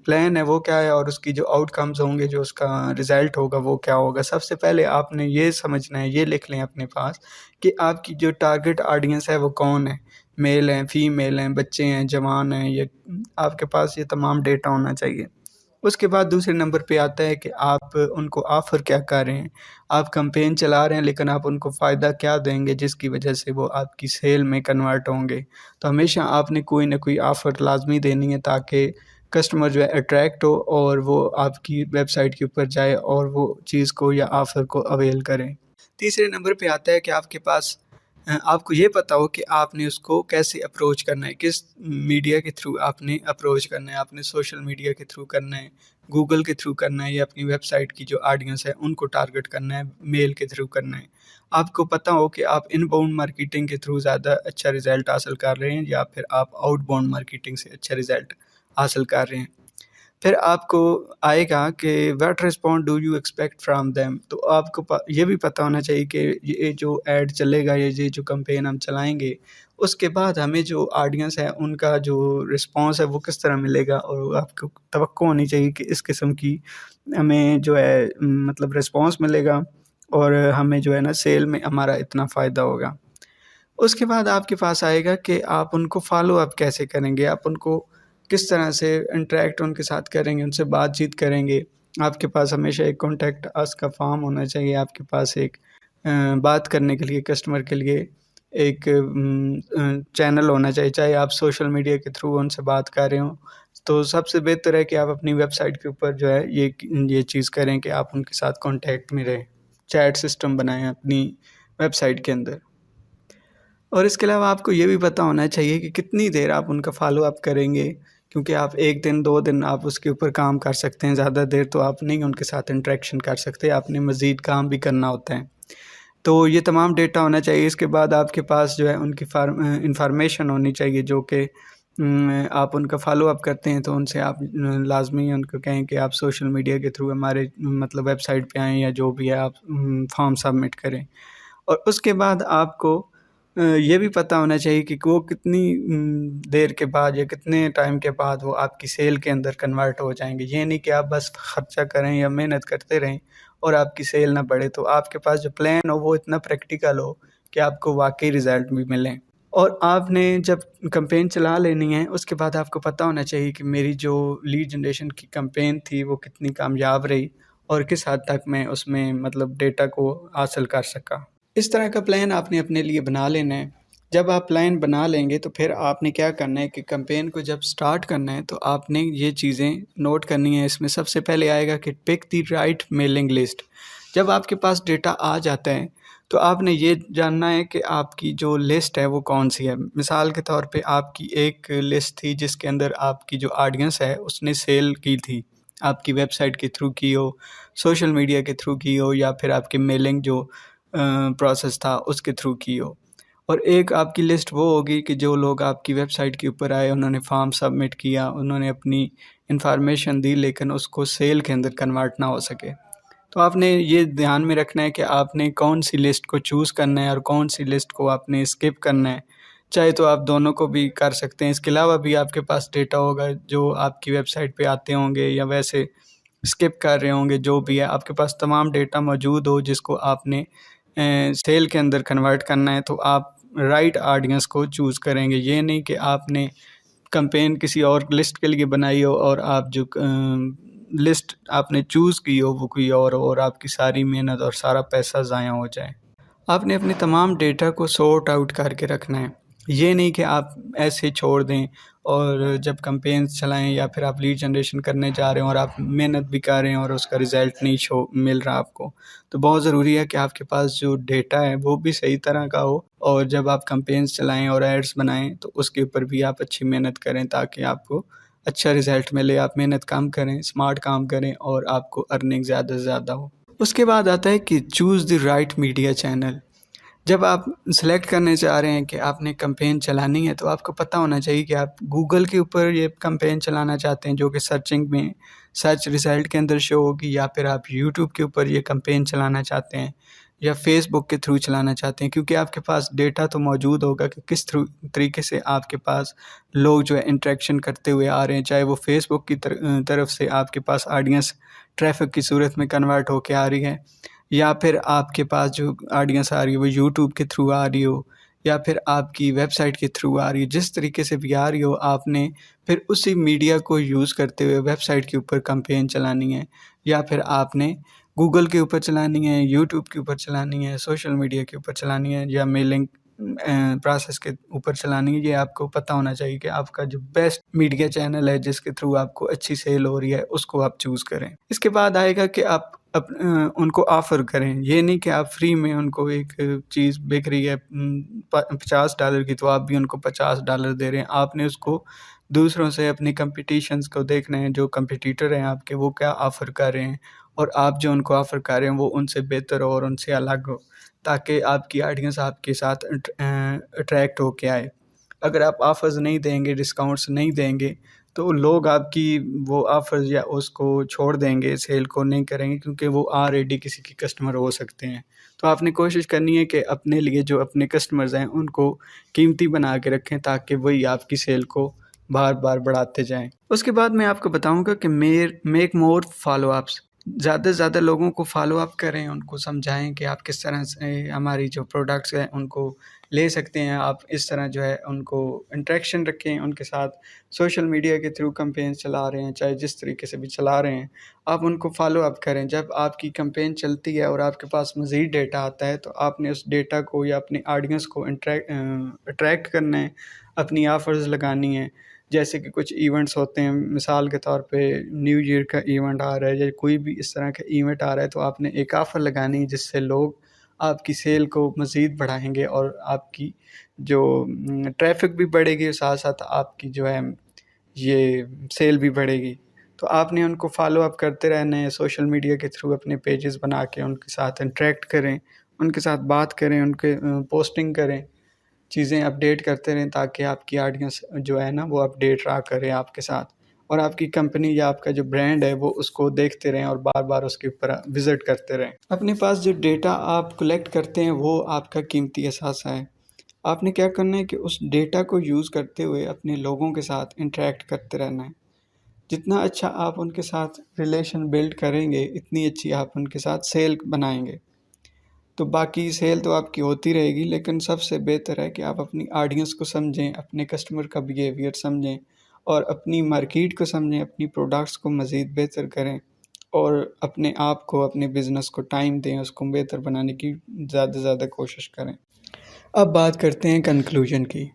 پلان ہے وہ کیا ہے اور اس کی جو آؤٹ کمز ہوں گے، جو اس کا رزلٹ ہوگا وہ کیا ہوگا۔ سب سے پہلے آپ نے یہ سمجھنا ہے، یہ لکھ لیں اپنے پاس کہ آپ کی جو ٹارگٹ آڈینس ہے وہ کون ہے، میل ہیں، فیمیل ہیں، بچے ہیں، جوان ہیں، یہ آپ کے پاس یہ تمام ڈیٹا ہونا چاہیے۔ اس کے بعد دوسرے نمبر پہ آتا ہے کہ آپ ان کو آفر کیا کر رہے ہیں۔ آپ کمپین چلا رہے ہیں لیکن آپ ان کو فائدہ کیا دیں گے جس کی وجہ سے وہ آپ کی سیل میں کنورٹ ہوں گے۔ تو ہمیشہ آپ نے کوئی نہ کوئی آفر لازمی دینی ہے تاکہ کسٹمر جو ہے اٹریکٹ ہو اور وہ آپ کی ویب سائٹ کے اوپر جائے اور وہ چیز کو یا آفر کو اویل کریں۔ تیسرے نمبر پہ آتا ہے کہ آپ کے پاس آپ کو یہ پتہ ہو کہ آپ نے اس کو کیسے اپروچ کرنا ہے، کس میڈیا کے تھرو آپ نے اپروچ کرنا ہے۔ آپ نے سوشل میڈیا کے تھرو کرنا ہے، گوگل کے تھرو کرنا ہے، یا اپنی ویب سائٹ کی جو آڈینس ہے ان کو ٹارگٹ کرنا ہے، میل کے تھرو کرنا ہے۔ آپ کو پتہ ہو کہ آپ ان باؤنڈ مارکیٹنگ کے تھرو زیادہ اچھا رزلٹ حاصل کر رہے ہیں یا پھر آپ آؤٹ باؤنڈ مارکیٹنگ سے اچھا رزلٹ حاصل کر رہے ہیں۔ پھر آپ کو آئے گا کہ what respond do you expect from them. تو آپ کو یہ بھی پتہ ہونا چاہیے کہ یہ جو ایڈ چلے گا، یہ جو کمپین ہم چلائیں گے، اس کے بعد ہمیں جو آڈینس ہے ان کا جو رسپانس ہے وہ کس طرح ملے گا، اور آپ کو توقع ہونی چاہیے کہ اس قسم کی ہمیں جو ہے مطلب رسپانس ملے گا اور ہمیں جو ہے نا سیل میں ہمارا اتنا فائدہ ہوگا۔ اس کے بعد آپ کے پاس آئے گا کہ آپ ان کو فالو اپ کیسے کریں گے، آپ ان کو کس طرح سے انٹریکٹ ان کے ساتھ کریں گے، ان سے بات چیت کریں گے۔ آپ کے پاس ہمیشہ ایک کانٹیکٹ اس کا فارم ہونا چاہیے، آپ کے پاس ایک بات کرنے کے لیے کسٹمر کے لیے ایک چینل ہونا چاہیے، چاہے آپ سوشل میڈیا کے تھرو ان سے بات کر رہے ہوں۔ تو سب سے بہتر ہے کہ آپ اپنی ویب سائٹ کے اوپر جو ہے یہ چیز کریں کہ آپ ان کے ساتھ کانٹیکٹ میں رہیں، چیٹ سسٹم بنائیں اپنی ویب سائٹ کے اندر۔ اور اس کے علاوہ آپ کو یہ بھی پتہ ہونا چاہیے کہ کتنی دیر آپ ان کا فالو اپ کریں گے، کیونکہ آپ ایک دن 2 دن آپ اس کے اوپر کام کر سکتے ہیں، زیادہ دیر تو آپ نہیں ان کے ساتھ انٹریکشن کر سکتے، آپ نے مزید کام بھی کرنا ہوتا ہے۔ تو یہ تمام ڈیٹا ہونا چاہیے۔ اس کے بعد آپ کے پاس جو ہے ان کی انفارمیشن ہونی چاہیے، جو کہ آپ ان کا فالو اپ کرتے ہیں تو ان سے آپ لازمی ان کو کہیں کہ آپ سوشل میڈیا کے تھرو ہمارے مطلب ویب سائٹ پہ آئیں یا جو بھی ہے آپ فارم سبمٹ کریں۔ اور اس کے بعد آپ کو یہ بھی پتہ ہونا چاہیے کہ وہ کتنی دیر کے بعد یا کتنے ٹائم کے بعد وہ آپ کی سیل کے اندر کنورٹ ہو جائیں گے۔ یہ نہیں کہ آپ بس خرچہ کریں یا محنت کرتے رہیں اور آپ کی سیل نہ بڑھے۔ تو آپ کے پاس جو پلان ہو وہ اتنا پریکٹیکل ہو کہ آپ کو واقعی رزلٹ بھی ملیں۔ اور آپ نے جب کمپین چلا لینی ہے، اس کے بعد آپ کو پتہ ہونا چاہیے کہ میری جو لیڈ جنریشن کی کمپین تھی وہ کتنی کامیاب رہی اور کس حد تک میں اس میں مطلب ڈیٹا کو حاصل کر سکا۔ اس طرح کا پلان آپ نے اپنے لیے بنا لینا ہے۔ جب آپ پلان بنا لیں گے تو پھر آپ نے کیا کرنا ہے کہ کمپین کو جب سٹارٹ کرنا ہے تو آپ نے یہ چیزیں نوٹ کرنی ہیں۔ اس میں سب سے پہلے آئے گا کہ پک دی رائٹ میلنگ لسٹ۔ جب آپ کے پاس ڈیٹا آ جاتا ہے تو آپ نے یہ جاننا ہے کہ آپ کی جو لسٹ ہے وہ کون سی ہے۔ مثال کے طور پہ آپ کی ایک لسٹ تھی جس کے اندر آپ کی جو آڈینس ہے اس نے سیل کی تھی، آپ کی ویب سائٹ کے تھرو کی ہو، سوشل میڈیا کے تھرو کی ہو، یا پھر آپ کی میلنگ جو پروسیس تھا اس کے تھرو کی ہو۔ اور ایک آپ کی لسٹ وہ ہوگی کہ جو لوگ آپ کی ویب سائٹ کے اوپر آئے، انہوں نے فارم سبمٹ کیا، انہوں نے اپنی انفارمیشن دی، لیکن اس کو سیل کے اندر کنورٹ نہ ہو سکے۔ تو آپ نے یہ دھیان میں رکھنا ہے کہ آپ نے کون سی لسٹ کو چوز کرنا ہے اور کون سی لسٹ کو آپ نے اسکپ کرنا ہے۔ چاہے تو آپ دونوں کو بھی کر سکتے ہیں۔ اس کے علاوہ بھی آپ کے پاس ڈیٹا ہوگا جو آپ کی ویب سائٹ پہ آتے ہوں گے یا ویسے اسکپ کر رہے ہوں گے، جو بھی ہے آپ کے پاس تمام ڈیٹا موجود ہو جس کو آپ نے سیل کے اندر کنورٹ کرنا ہے، تو آپ رائٹ آڈینس کو چوز کریں گے۔ یہ نہیں کہ آپ نے کمپین کسی اور لسٹ کے لیے بنائی ہو اور آپ جو لسٹ آپ نے چوز کی ہو وہ کوئی اور آپ کی ساری محنت اور سارا پیسہ ضائع ہو جائے۔ آپ نے اپنی تمام ڈیٹا کو سورٹ آؤٹ کر کے رکھنا ہے۔ یہ نہیں کہ آپ ایسے چھوڑ دیں اور جب کمپینز چلائیں یا پھر آپ لیڈ جنریشن کرنے جا رہے ہیں اور آپ محنت بھی کر رہے ہیں اور اس کا رزلٹ نہیں مل رہا آپ کو، تو بہت ضروری ہے کہ آپ کے پاس جو ڈیٹا ہے وہ بھی صحیح طرح کا ہو، اور جب آپ کمپینز چلائیں اور ایڈز بنائیں تو اس کے اوپر بھی آپ اچھی محنت کریں تاکہ آپ کو اچھا رزلٹ ملے۔ آپ محنت کم کریں، اسمارٹ کام کریں اور آپ کو ارننگ زیادہ سے زیادہ ہو۔ اس کے بعد آتا ہے کہ چوز دی رائٹ میڈیا چینل۔ جب آپ سلیکٹ کرنے چاہ رہے ہیں کہ آپ نے کمپین چلانی ہے تو آپ کو پتہ ہونا چاہیے کہ آپ گوگل کے اوپر یہ کمپین چلانا چاہتے ہیں جو کہ سرچنگ میں سرچ رزلٹ کے اندر شو ہوگی، یا پھر آپ یوٹیوب کے اوپر یہ کمپین چلانا چاہتے ہیں یا فیس بک کے تھرو چلانا چاہتے ہیں، کیونکہ آپ کے پاس ڈیٹا تو موجود ہوگا کہ کس طریقے سے آپ کے پاس لوگ جو ہے انٹریکشن کرتے ہوئے آ رہے ہیں، چاہے وہ فیس بک کی طرف سے آپ کے پاس آڈینس ٹریفک کی صورت میں کنورٹ ہو کے آ رہی ہے، یا پھر آپ کے پاس جو آڈینس آ رہی ہے وہ یوٹیوب کے تھرو آ رہی ہو، یا پھر آپ کی ویب سائٹ کے تھرو آ رہی ہے۔ جس طریقے سے بھی آ رہی ہو، آپ نے پھر اسی میڈیا کو یوز کرتے ہوئے ویب سائٹ کے اوپر کمپین چلانی ہے، یا پھر آپ نے گوگل کے اوپر چلانی ہے، یوٹیوب کے اوپر چلانی ہے، سوشل میڈیا کے اوپر چلانی ہے، یا میلنگ پروسیس کے اوپر چلانی ہے۔ یہ آپ کو پتہ ہونا چاہیے کہ آپ کا جو بیسٹ میڈیا چینل ہے جس کے تھرو آپ کو اچھی سیل ہو رہی ہے اس کو آپ چوز کریں۔ اس کے بعد آئے گا کہ آپ ان کو آفر کریں۔ یہ نہیں کہ آپ فری میں ان کو ایک چیز بک رہی ہے $50 کی تو آپ بھی ان کو $50 دے رہے ہیں۔ آپ نے اس کو دوسروں سے اپنے کمپٹیشنز کو دیکھنا ہے، جو کمپٹیٹر ہیں آپ کے وہ کیا آفر کر رہے ہیں، اور آپ جو ان کو آفر کر رہے ہیں وہ ان سے بہتر ہو اور ان سے الگ ہو، تاکہ آپ کی آڈینس آپ کے ساتھ اٹریکٹ ہو کے آئے۔ اگر آپ آفرز نہیں دیں گے، ڈسکاؤنٹس نہیں دیں گے، تو لوگ آپ کی وہ آفرز یا اس کو چھوڑ دیں گے، سیل کو نہیں کریں گے، کیونکہ وہ آلریڈی کسی کے کسٹمر ہو سکتے ہیں۔ تو آپ نے کوشش کرنی ہے کہ اپنے لیے جو اپنے کسٹمرز ہیں ان کو قیمتی بنا کے رکھیں تاکہ وہی آپ کی سیل کو بار بار بڑھاتے جائیں۔ اس کے بعد میں آپ کو بتاؤں گا کہ میک مور فالو اپس۔ زیادہ سے زیادہ لوگوں کو فالو اپ کریں، ان کو سمجھائیں کہ آپ کس طرح سے ہماری جو پروڈکٹس ہیں ان کو لے سکتے ہیں۔ آپ اس طرح جو ہے ان کو انٹریکشن رکھیں ان کے ساتھ۔ سوشل میڈیا کے تھرو کمپین چلا رہے ہیں، چاہے جس طریقے سے بھی چلا رہے ہیں، آپ ان کو فالو اپ کریں۔ جب آپ کی کمپین چلتی ہے اور آپ کے پاس مزید ڈیٹا آتا ہے تو آپ نے اس ڈیٹا کو یا اپنے آڈینس کو اٹریکٹ کرنا ہے، اپنی آفرز لگانی ہیں۔ جیسے کہ کچھ ایونٹس ہوتے ہیں، مثال کے طور پہ نیو ایئر کا ایونٹ آ رہا ہے یا کوئی بھی اس طرح کا ایونٹ آ رہا ہے، تو آپ نے ایک آفر لگانی ہے جس سے لوگ آپ کی سیل کو مزید بڑھائیں گے اور آپ کی جو ٹریفک بھی بڑھے گی، ساتھ ساتھ آپ کی جو ہے یہ سیل بھی بڑھے گی۔ تو آپ نے ان کو فالو اپ کرتے رہنا ہے، سوشل میڈیا کے تھرو اپنے پیجز بنا کے ان کے ساتھ انٹریکٹ کریں، ان کے ساتھ بات کریں، ان کے پوسٹنگ کریں، چیزیں اپڈیٹ کرتے رہیں تاکہ آپ کی آڈینس جو ہے نا وہ اپڈیٹ رہا کرے آپ کے ساتھ، اور آپ کی کمپنی یا آپ کا جو برانڈ ہے وہ اس کو دیکھتے رہیں اور بار بار اس کے اوپر وزٹ کرتے رہیں۔ اپنے پاس جو ڈیٹا آپ کلیکٹ کرتے ہیں وہ آپ کا قیمتی اثاثہ ہے۔ آپ نے کیا کرنا ہے کہ اس ڈیٹا کو یوز کرتے ہوئے اپنے لوگوں کے ساتھ انٹریکٹ کرتے رہنا ہے۔ جتنا اچھا آپ ان کے ساتھ ریلیشن بلڈ کریں گے، اتنی اچھی آپ ان کے ساتھ سیل بنائیں گے۔ تو باقی سیل تو آپ کی ہوتی رہے گی، لیکن سب سے بہتر ہے کہ آپ اپنی آڈینس کو سمجھیں، اپنے کسٹمر کا بیہیویئر سمجھیں اور اپنی مارکیٹ کو سمجھیں، اپنی پروڈکٹس کو مزید بہتر کریں اور اپنے آپ کو، اپنے بزنس کو ٹائم دیں، اس کو بہتر بنانے کی زیادہ سے زیادہ کوشش کریں۔ اب بات کرتے ہیں کنکلوژن کی۔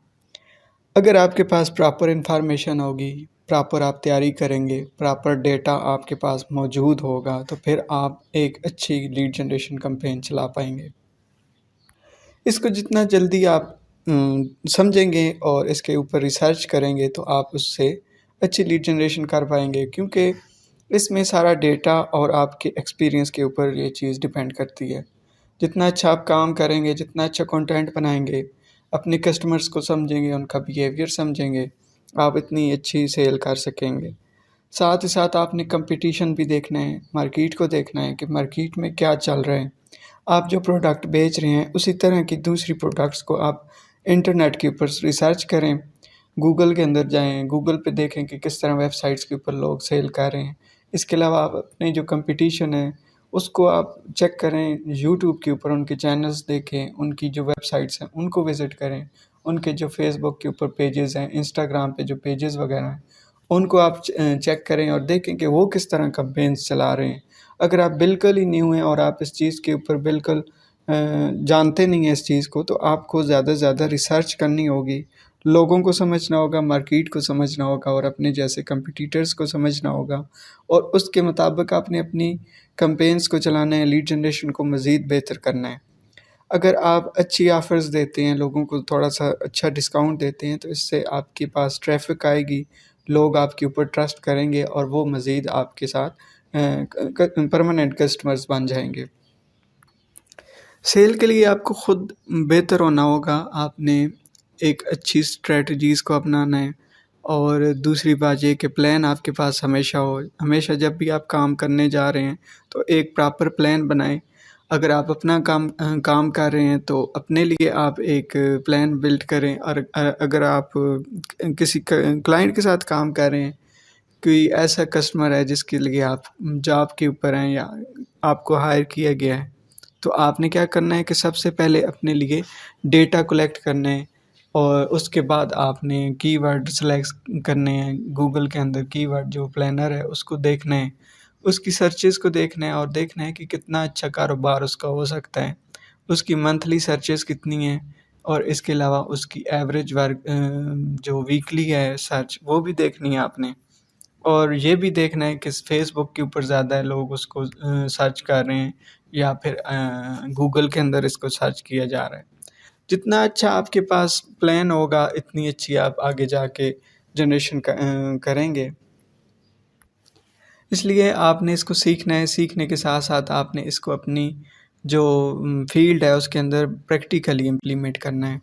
اگر آپ کے پاس پراپر انفارمیشن ہوگی، پراپر آپ تیاری کریں گے، پراپر ڈیٹا آپ کے پاس موجود ہوگا، تو پھر آپ ایک اچھی لیڈ جنریشن کمپین چلا پائیں گے۔ اس کو جتنا جلدی آپ سمجھیں گے اور اس کے اوپر ریسرچ کریں گے تو آپ اس سے اچھی لیڈ جنریشن کر پائیں گے، کیونکہ اس میں سارا ڈیٹا اور آپ کے ایکسپیرینس کے اوپر یہ چیز ڈیپینڈ کرتی ہے۔ جتنا اچھا آپ کام کریں گے، جتنا اچھا کنٹینٹ بنائیں گے، اپنے کسٹمرز کو سمجھیں گے، ان کا بیہیویئر سمجھیں گے، آپ اتنی اچھی سیل کر سکیں گے۔ ساتھ ہی ساتھ آپ نے کمپٹیشن بھی دیکھنا ہے، مارکیٹ کو دیکھنا ہے کہ مارکیٹ میں کیا چل رہا ہے۔ آپ جو پروڈکٹ بیچ رہے ہیں اسی طرح کی دوسری پروڈکٹس کو آپ انٹرنیٹ کے اوپر ریسرچ کریں، گوگل کے اندر جائیں، گوگل پہ دیکھیں کہ کس طرح ویب سائٹس کے اوپر لوگ سیل کر رہے ہیں۔ اس کے علاوہ آپ اپنے جو کمپٹیشن ہے اس کو آپ چیک کریں، یوٹیوب کے اوپر ان کے چینلز دیکھیں، ان کی جو ویب سائٹس ہیں ان کو وزٹ کریں، ان کے جو فیس بک کے اوپر پیجز ہیں، انسٹاگرام پہ جو پیجز وغیرہ ہیں ان کو آپ چیک کریں اور دیکھیں کہ وہ کس طرح کمپینز چلا رہے ہیں۔ اگر آپ بالکل ہی نیو ہیں اور آپ اس چیز کے اوپر بالکل جانتے نہیں ہیں اس چیز کو، تو آپ کو زیادہ سے زیادہ ریسرچ کرنی ہوگی، لوگوں کو سمجھنا ہوگا، مارکیٹ کو سمجھنا ہوگا اور اپنے جیسے کمپٹیٹرز کو سمجھنا ہوگا، اور اس کے مطابق آپ نے اپنی کمپینز کو چلانا ہے، لیڈ جنریشن کو مزید بہتر کرنا ہے۔ اگر آپ اچھی آفرز دیتے ہیں، لوگوں کو تھوڑا سا اچھا ڈسکاؤنٹ دیتے ہیں، تو اس سے آپ کے پاس ٹریفک آئے گی، لوگ آپ کے اوپر ٹرسٹ کریں گے اور وہ مزید آپ کے ساتھ پرماننٹ کسٹمرز بن جائیں گے۔ سیل کے لیے آپ کو خود بہتر ہونا ہوگا، آپ نے ایک اچھی اسٹریٹجیز کو اپنانا ہے، اور دوسری بات یہ کہ پلان آپ کے پاس ہمیشہ ہو۔ ہمیشہ جب بھی آپ کام کرنے جا رہے ہیں تو ایک پراپر پلان بنائیں۔ اگر آپ اپنا کام کر رہے ہیں تو اپنے لیے آپ ایک پلان بلڈ کریں، اور اگر آپ کسی کلائنٹ کے ساتھ کام کر رہے ہیں، کوئی ایسا کسٹمر ہے جس کے لیے آپ جاب کے اوپر ہیں یا آپ کو ہائر کیا گیا ہے، تو آپ نے کیا کرنا ہے کہ سب سے پہلے اپنے لیے ڈیٹا کلیکٹ کرنا ہے، اور اس کے بعد آپ نے کی ورڈ سلیکٹ کرنے ہیں۔ گوگل کے اندر کی ورڈ جو پلانر ہے اس کو دیکھنا ہے، اس کی سرچز کو دیکھنا ہے، اور دیکھنا ہے کہ کتنا اچھا کاروبار اس کا ہو سکتا ہے، اس کی منتھلی سرچز کتنی ہیں، اور اس کے علاوہ اس کی ایوریج جو ویکلی ہے سرچ وہ بھی دیکھنی ہے آپ نے، اور یہ بھی دیکھنا ہے کہ فیس بک کے اوپر زیادہ لوگ اس کو سرچ کر رہے ہیں یا پھر گوگل کے اندر اس کو سرچ کیا جا رہا ہے۔ جتنا اچھا آپ کے پاس پلان ہوگا اتنی اچھی آپ آگے جا کے جنریشن کریں گے۔ اس لیے آپ نے اس کو سیکھنا ہے، سیکھنے کے ساتھ ساتھ آپ نے اس کو اپنی جو فیلڈ ہے اس کے اندر پریکٹیکلی امپلیمنٹ کرنا ہے۔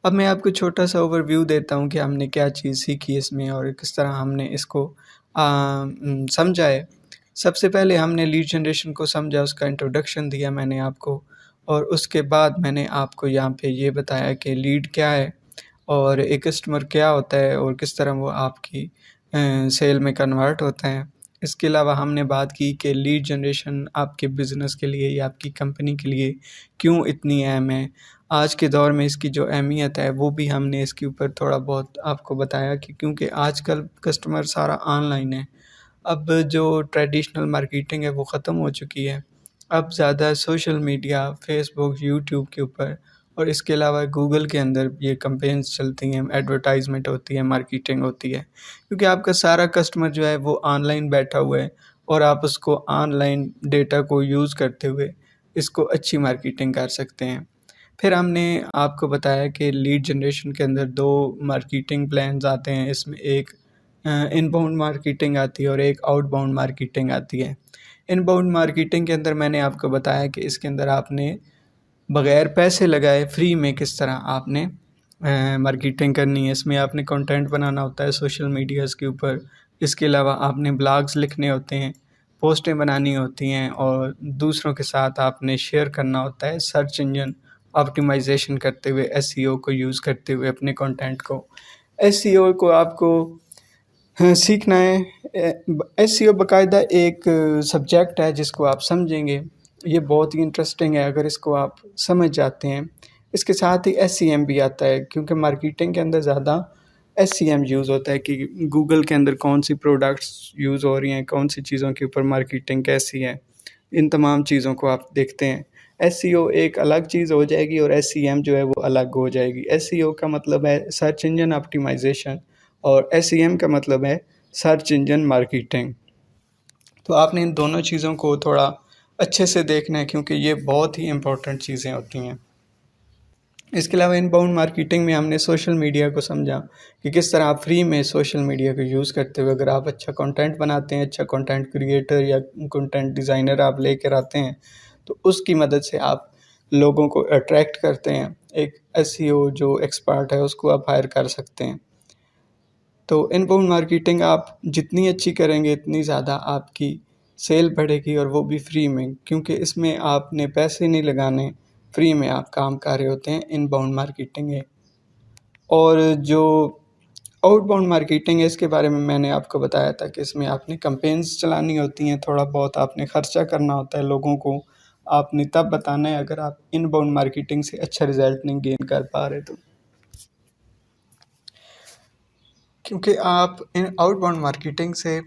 اب میں آپ کو چھوٹا سا اوور ویو دیتا ہوں کہ ہم نے کیا چیز سیکھی اس میں اور کس طرح ہم نے اس کو سمجھا ہے۔ سب سے پہلے ہم نے لیڈ جنریشن کو سمجھا، اس کا انٹروڈکشن دیا میں نے آپ کو، اور اس کے بعد میں نے آپ کو یہاں پہ یہ بتایا کہ لیڈ کیا ہے اور ایک کسٹمر کیا ہوتا ہے اور کس طرح وہ آپ کی سیل میں کنورٹ ہوتا ہے۔ اس کے علاوہ ہم نے بات کی کہ لیڈ جنریشن آپ کے بزنس کے لیے یا آپ کی کمپنی کے لیے کیوں اتنی اہم ہے۔ آج کے دور میں اس کی جو اہمیت ہے وہ بھی ہم نے اس کے اوپر تھوڑا بہت آپ کو بتایا کہ کیونکہ آج کل کسٹمر سارا آن لائن ہے، اب جو ٹریڈیشنل مارکیٹنگ ہے وہ ختم ہو چکی ہے، اب زیادہ سوشل میڈیا، فیس بک، یوٹیوب کے اوپر اور اس کے علاوہ گوگل کے اندر یہ کمپینز چلتی ہیں، ایڈورٹائزمنٹ ہوتی ہے، مارکیٹنگ ہوتی ہے، کیونکہ آپ کا سارا کسٹمر جو ہے وہ آن لائن بیٹھا ہوا ہے، اور آپ اس کو آن لائن ڈیٹا کو یوز کرتے ہوئے اس کو اچھی مارکیٹنگ کر سکتے ہیں۔ پھر ہم نے آپ کو بتایا کہ لیڈ جنریشن کے اندر دو مارکیٹنگ پلانز آتے ہیں، اس میں ایک ان باؤنڈ مارکیٹنگ آتی ہے اور ایک آؤٹ باؤنڈ مارکیٹنگ آتی ہے۔ ان باؤنڈ مارکیٹنگ کے اندر میں نے آپ کو بتایا کہ اس کے اندر آپ نے بغیر پیسے لگائے فری میں کس طرح آپ نے مارکیٹنگ کرنی ہے۔ اس میں آپ نے کنٹینٹ بنانا ہوتا ہے سوشل میڈیاز کے اوپر، اس کے علاوہ آپ نے بلاگز لکھنے ہوتے ہیں، پوسٹیں بنانی ہوتی ہیں، اور دوسروں کے ساتھ آپ نے شیئر کرنا ہوتا ہے سرچ انجن آپٹیمائزیشن کرتے ہوئے، ایس ای او کو یوز کرتے ہوئے اپنے کنٹینٹ کو۔ ایس ای او کو آپ کو سیکھنا ہے۔ ایس ای او باقاعدہ ایک سبجیکٹ ہے جس کو آپ سمجھیں گے، یہ بہت ہی انٹرسٹنگ ہے اگر اس کو آپ سمجھ جاتے ہیں۔ اس کے ساتھ ہی ایس سی ایم بھی آتا ہے، کیونکہ مارکیٹنگ کے اندر زیادہ ایس سی ایم یوز ہوتا ہے کہ گوگل کے اندر کون سی پروڈکٹس یوز ہو رہی ہیں، کون سی چیزوں کے اوپر مارکیٹنگ کیسی ہے، ان تمام چیزوں کو آپ دیکھتے ہیں۔ ایس سی او ایک الگ چیز ہو جائے گی اور ایس سی ایم جو ہے وہ الگ ہو جائے گی۔ ایس سی او کا مطلب ہے سرچ انجن آپٹیمائزیشن اور ایس سی ایم کا مطلب ہے سرچ انجن مارکیٹنگ۔ تو آپ نے ان دونوں چیزوں کو تھوڑا اچھے سے دیکھنا ہے کیونکہ یہ بہت ہی امپورٹنٹ چیزیں ہوتی ہیں۔ اس کے علاوہ ان باؤنڈ مارکیٹنگ میں ہم نے سوشل میڈیا کو سمجھا کہ کس طرح آپ فری میں سوشل میڈیا کو یوز کرتے ہوئے اگر آپ اچھا کنٹینٹ بناتے ہیں، اچھا کنٹینٹ کریٹر یا کنٹینٹ ڈیزائنر آپ لے کر آتے ہیں تو اس کی مدد سے آپ لوگوں کو اٹریکٹ کرتے ہیں. ایک SEO جو ایکسپرٹ ہے اس کو آپ ہائر کر سکتے ہیں. تو ان باؤنڈ مارکیٹنگ آپ جتنی اچھی کریں گے اتنی زیادہ آپ کی سیل بڑھے گی، اور وہ بھی فری میں، کیونکہ اس میں آپ نے پیسے نہیں لگانے، فری میں آپ کام کر رہے ہوتے ہیں ان باؤنڈ مارکیٹنگ ہے. اور جو آؤٹ باؤنڈ مارکیٹنگ ہے اس کے بارے میں نے آپ کو بتایا تھا کہ اس میں آپ نے کمپینز چلانی ہوتی ہیں، تھوڑا بہت آپ نے خرچہ کرنا ہوتا ہے، لوگوں کو آپ نے تب بتانا ہے اگر آپ ان باؤنڈ مارکیٹنگ سے اچھا رزلٹ نہیں گین کر پا رہے تو. کیونکہ آپ ان آؤٹ باؤنڈ مارکیٹنگ سے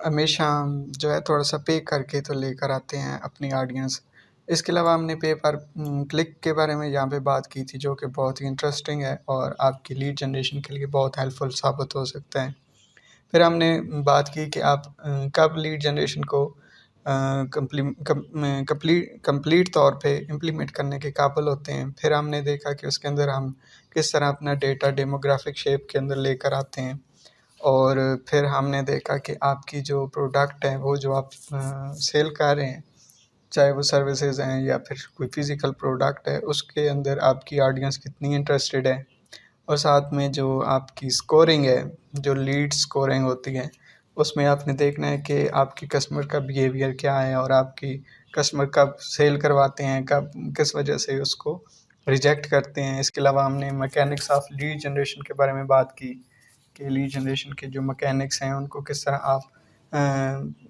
ہمیشہ جو ہے تھوڑا سا پے کر کے تو لے کر آتے ہیں اپنی آڈینس. اس کے علاوہ ہم نے پے پر کلک کے بارے میں یہاں پہ بات کی تھی، جو کہ بہت ہی انٹرسٹنگ ہے اور آپ کی لیڈ جنریشن کے لیے بہت ہیلپ فل ثابت ہو سکتا ہے. پھر ہم نے بات کی کہ آپ کب لیڈ جنریشن کو کمپلیٹ طور پہ امپلیمنٹ کرنے کے قابل ہوتے ہیں. پھر ہم نے دیکھا کہ اس کے اندر ہم کس طرح اپنا ڈیٹا ڈیموگرافک شیپ کے اندر لے کر آتے ہیں. اور پھر ہم نے دیکھا کہ آپ کی جو پروڈکٹ ہے وہ جو آپ سیل کر رہے ہیں، چاہے وہ سروسز ہیں یا پھر کوئی فزیکل پروڈکٹ ہے، اس کے اندر آپ کی آڈینس کتنی انٹرسٹڈ ہے. اور ساتھ میں جو آپ کی سکورنگ ہے، جو لیڈ سکورنگ ہوتی ہے، اس میں آپ نے دیکھنا ہے کہ آپ کی کسٹمر کا بیہیویئر کیا ہے اور آپ کی کسٹمر کب سیل کرواتے ہیں، کس وجہ سے اس کو ریجیکٹ کرتے ہیں. اس کے علاوہ ہم نے میکینکس آف لیڈ جنریشن کے بارے میں بات کی کہ لیڈ جنریشن کے جو میکینکس ہیں ان کو کس طرح آپ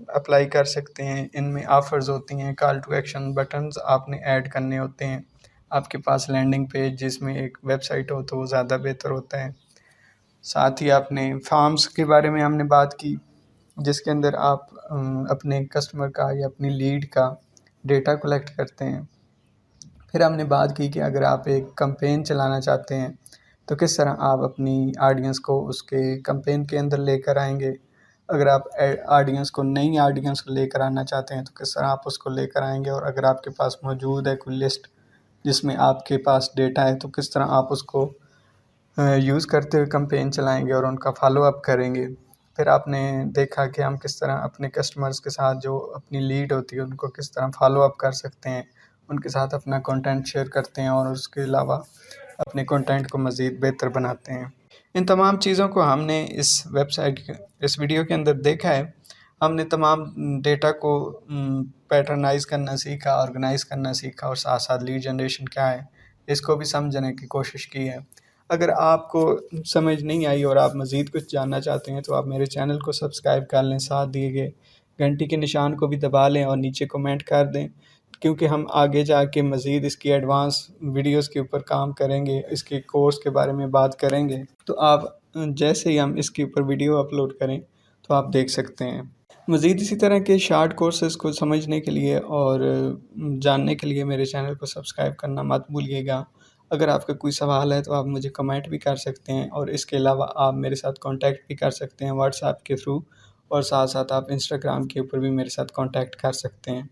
اپلائی کر سکتے ہیں. ان میں آفرز ہوتی ہیں، کال ٹو ایکشن بٹنز آپ نے ایڈ کرنے ہوتے ہیں. آپ کے پاس لینڈنگ پیج جس میں ایک ویب سائٹ ہو تو وہ زیادہ بہتر ہوتا ہے. ساتھ ہی آپ نے فارمز کے بارے میں ہم نے بات کی، جس کے اندر آپ اپنے کسٹمر کا یا اپنی لیڈ کا ڈیٹا کلیکٹ کرتے ہیں. پھر ہم نے بات کی کہ اگر آپ ایک کمپین چلانا چاہتے ہیں تو کس طرح آپ اپنی آڈینس کو اس کے کمپین کے اندر لے کر آئیں گے. اگر آپ نئی آڈینس کو لے کر آنا چاہتے ہیں تو کس طرح آپ اس کو لے کر آئیں گے. اور اگر آپ کے پاس موجود ہے کوئی لسٹ جس میں آپ کے پاس ڈیٹا ہے تو کس طرح آپ اس کو یوز کرتے ہوئے کمپین چلائیں گے اور ان کا فالو اپ کریں گے. پھر آپ نے دیکھا کہ ہم کس طرح اپنے کسٹمرز کے ساتھ جو اپنی لیڈ ہوتی ہے ان کو کس طرح فالو اپ کر سکتے ہیں، ان کے ساتھ اپنا کنٹینٹ شیئر کرتے ہیں اور اس کے علاوہ اپنے کنٹینٹ کو مزید بہتر بناتے ہیں. ان تمام چیزوں کو ہم نے اس ویڈیو کے اندر دیکھا ہے. ہم نے تمام ڈیٹا کو پیٹرنائز کرنا سیکھا، آرگنائز کرنا سیکھا، اور ساتھ ساتھ لیڈ جنریشن کیا ہے اس کو بھی سمجھنے کی کوشش کی ہے. اگر آپ کو سمجھ نہیں آئی اور آپ مزید کچھ جاننا چاہتے ہیں تو آپ میرے چینل کو سبسکرائب کر لیں، ساتھ دیے گئے گھنٹی کے نشان کو بھی دبا لیں اور نیچے کمنٹ کر دیں، کیونکہ ہم آگے جا کے مزید اس کی ایڈوانس ویڈیوز کے اوپر کام کریں گے، اس کے کورس کے بارے میں بات کریں گے. تو آپ جیسے ہی ہم اس کے اوپر ویڈیو اپلوڈ کریں تو آپ دیکھ سکتے ہیں. مزید اسی طرح کے شارٹ کورسز کو سمجھنے کے لیے اور جاننے کے لیے میرے چینل کو سبسکرائب کرنا مت بھولیے گا. اگر آپ کا کوئی سوال ہے تو آپ مجھے کمنٹ بھی کر سکتے ہیں، اور اس کے علاوہ آپ میرے ساتھ کانٹیکٹ بھی کر سکتے ہیں واٹس ایپ کے تھرو، اور ساتھ ساتھ آپ انسٹاگرام کے اوپر بھی میرے ساتھ کانٹیکٹ کر سکتے ہیں.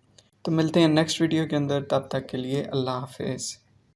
تو ملتے ہیں نیکسٹ ویڈیو کے اندر، تب تک کے لیے اللہ حافظ.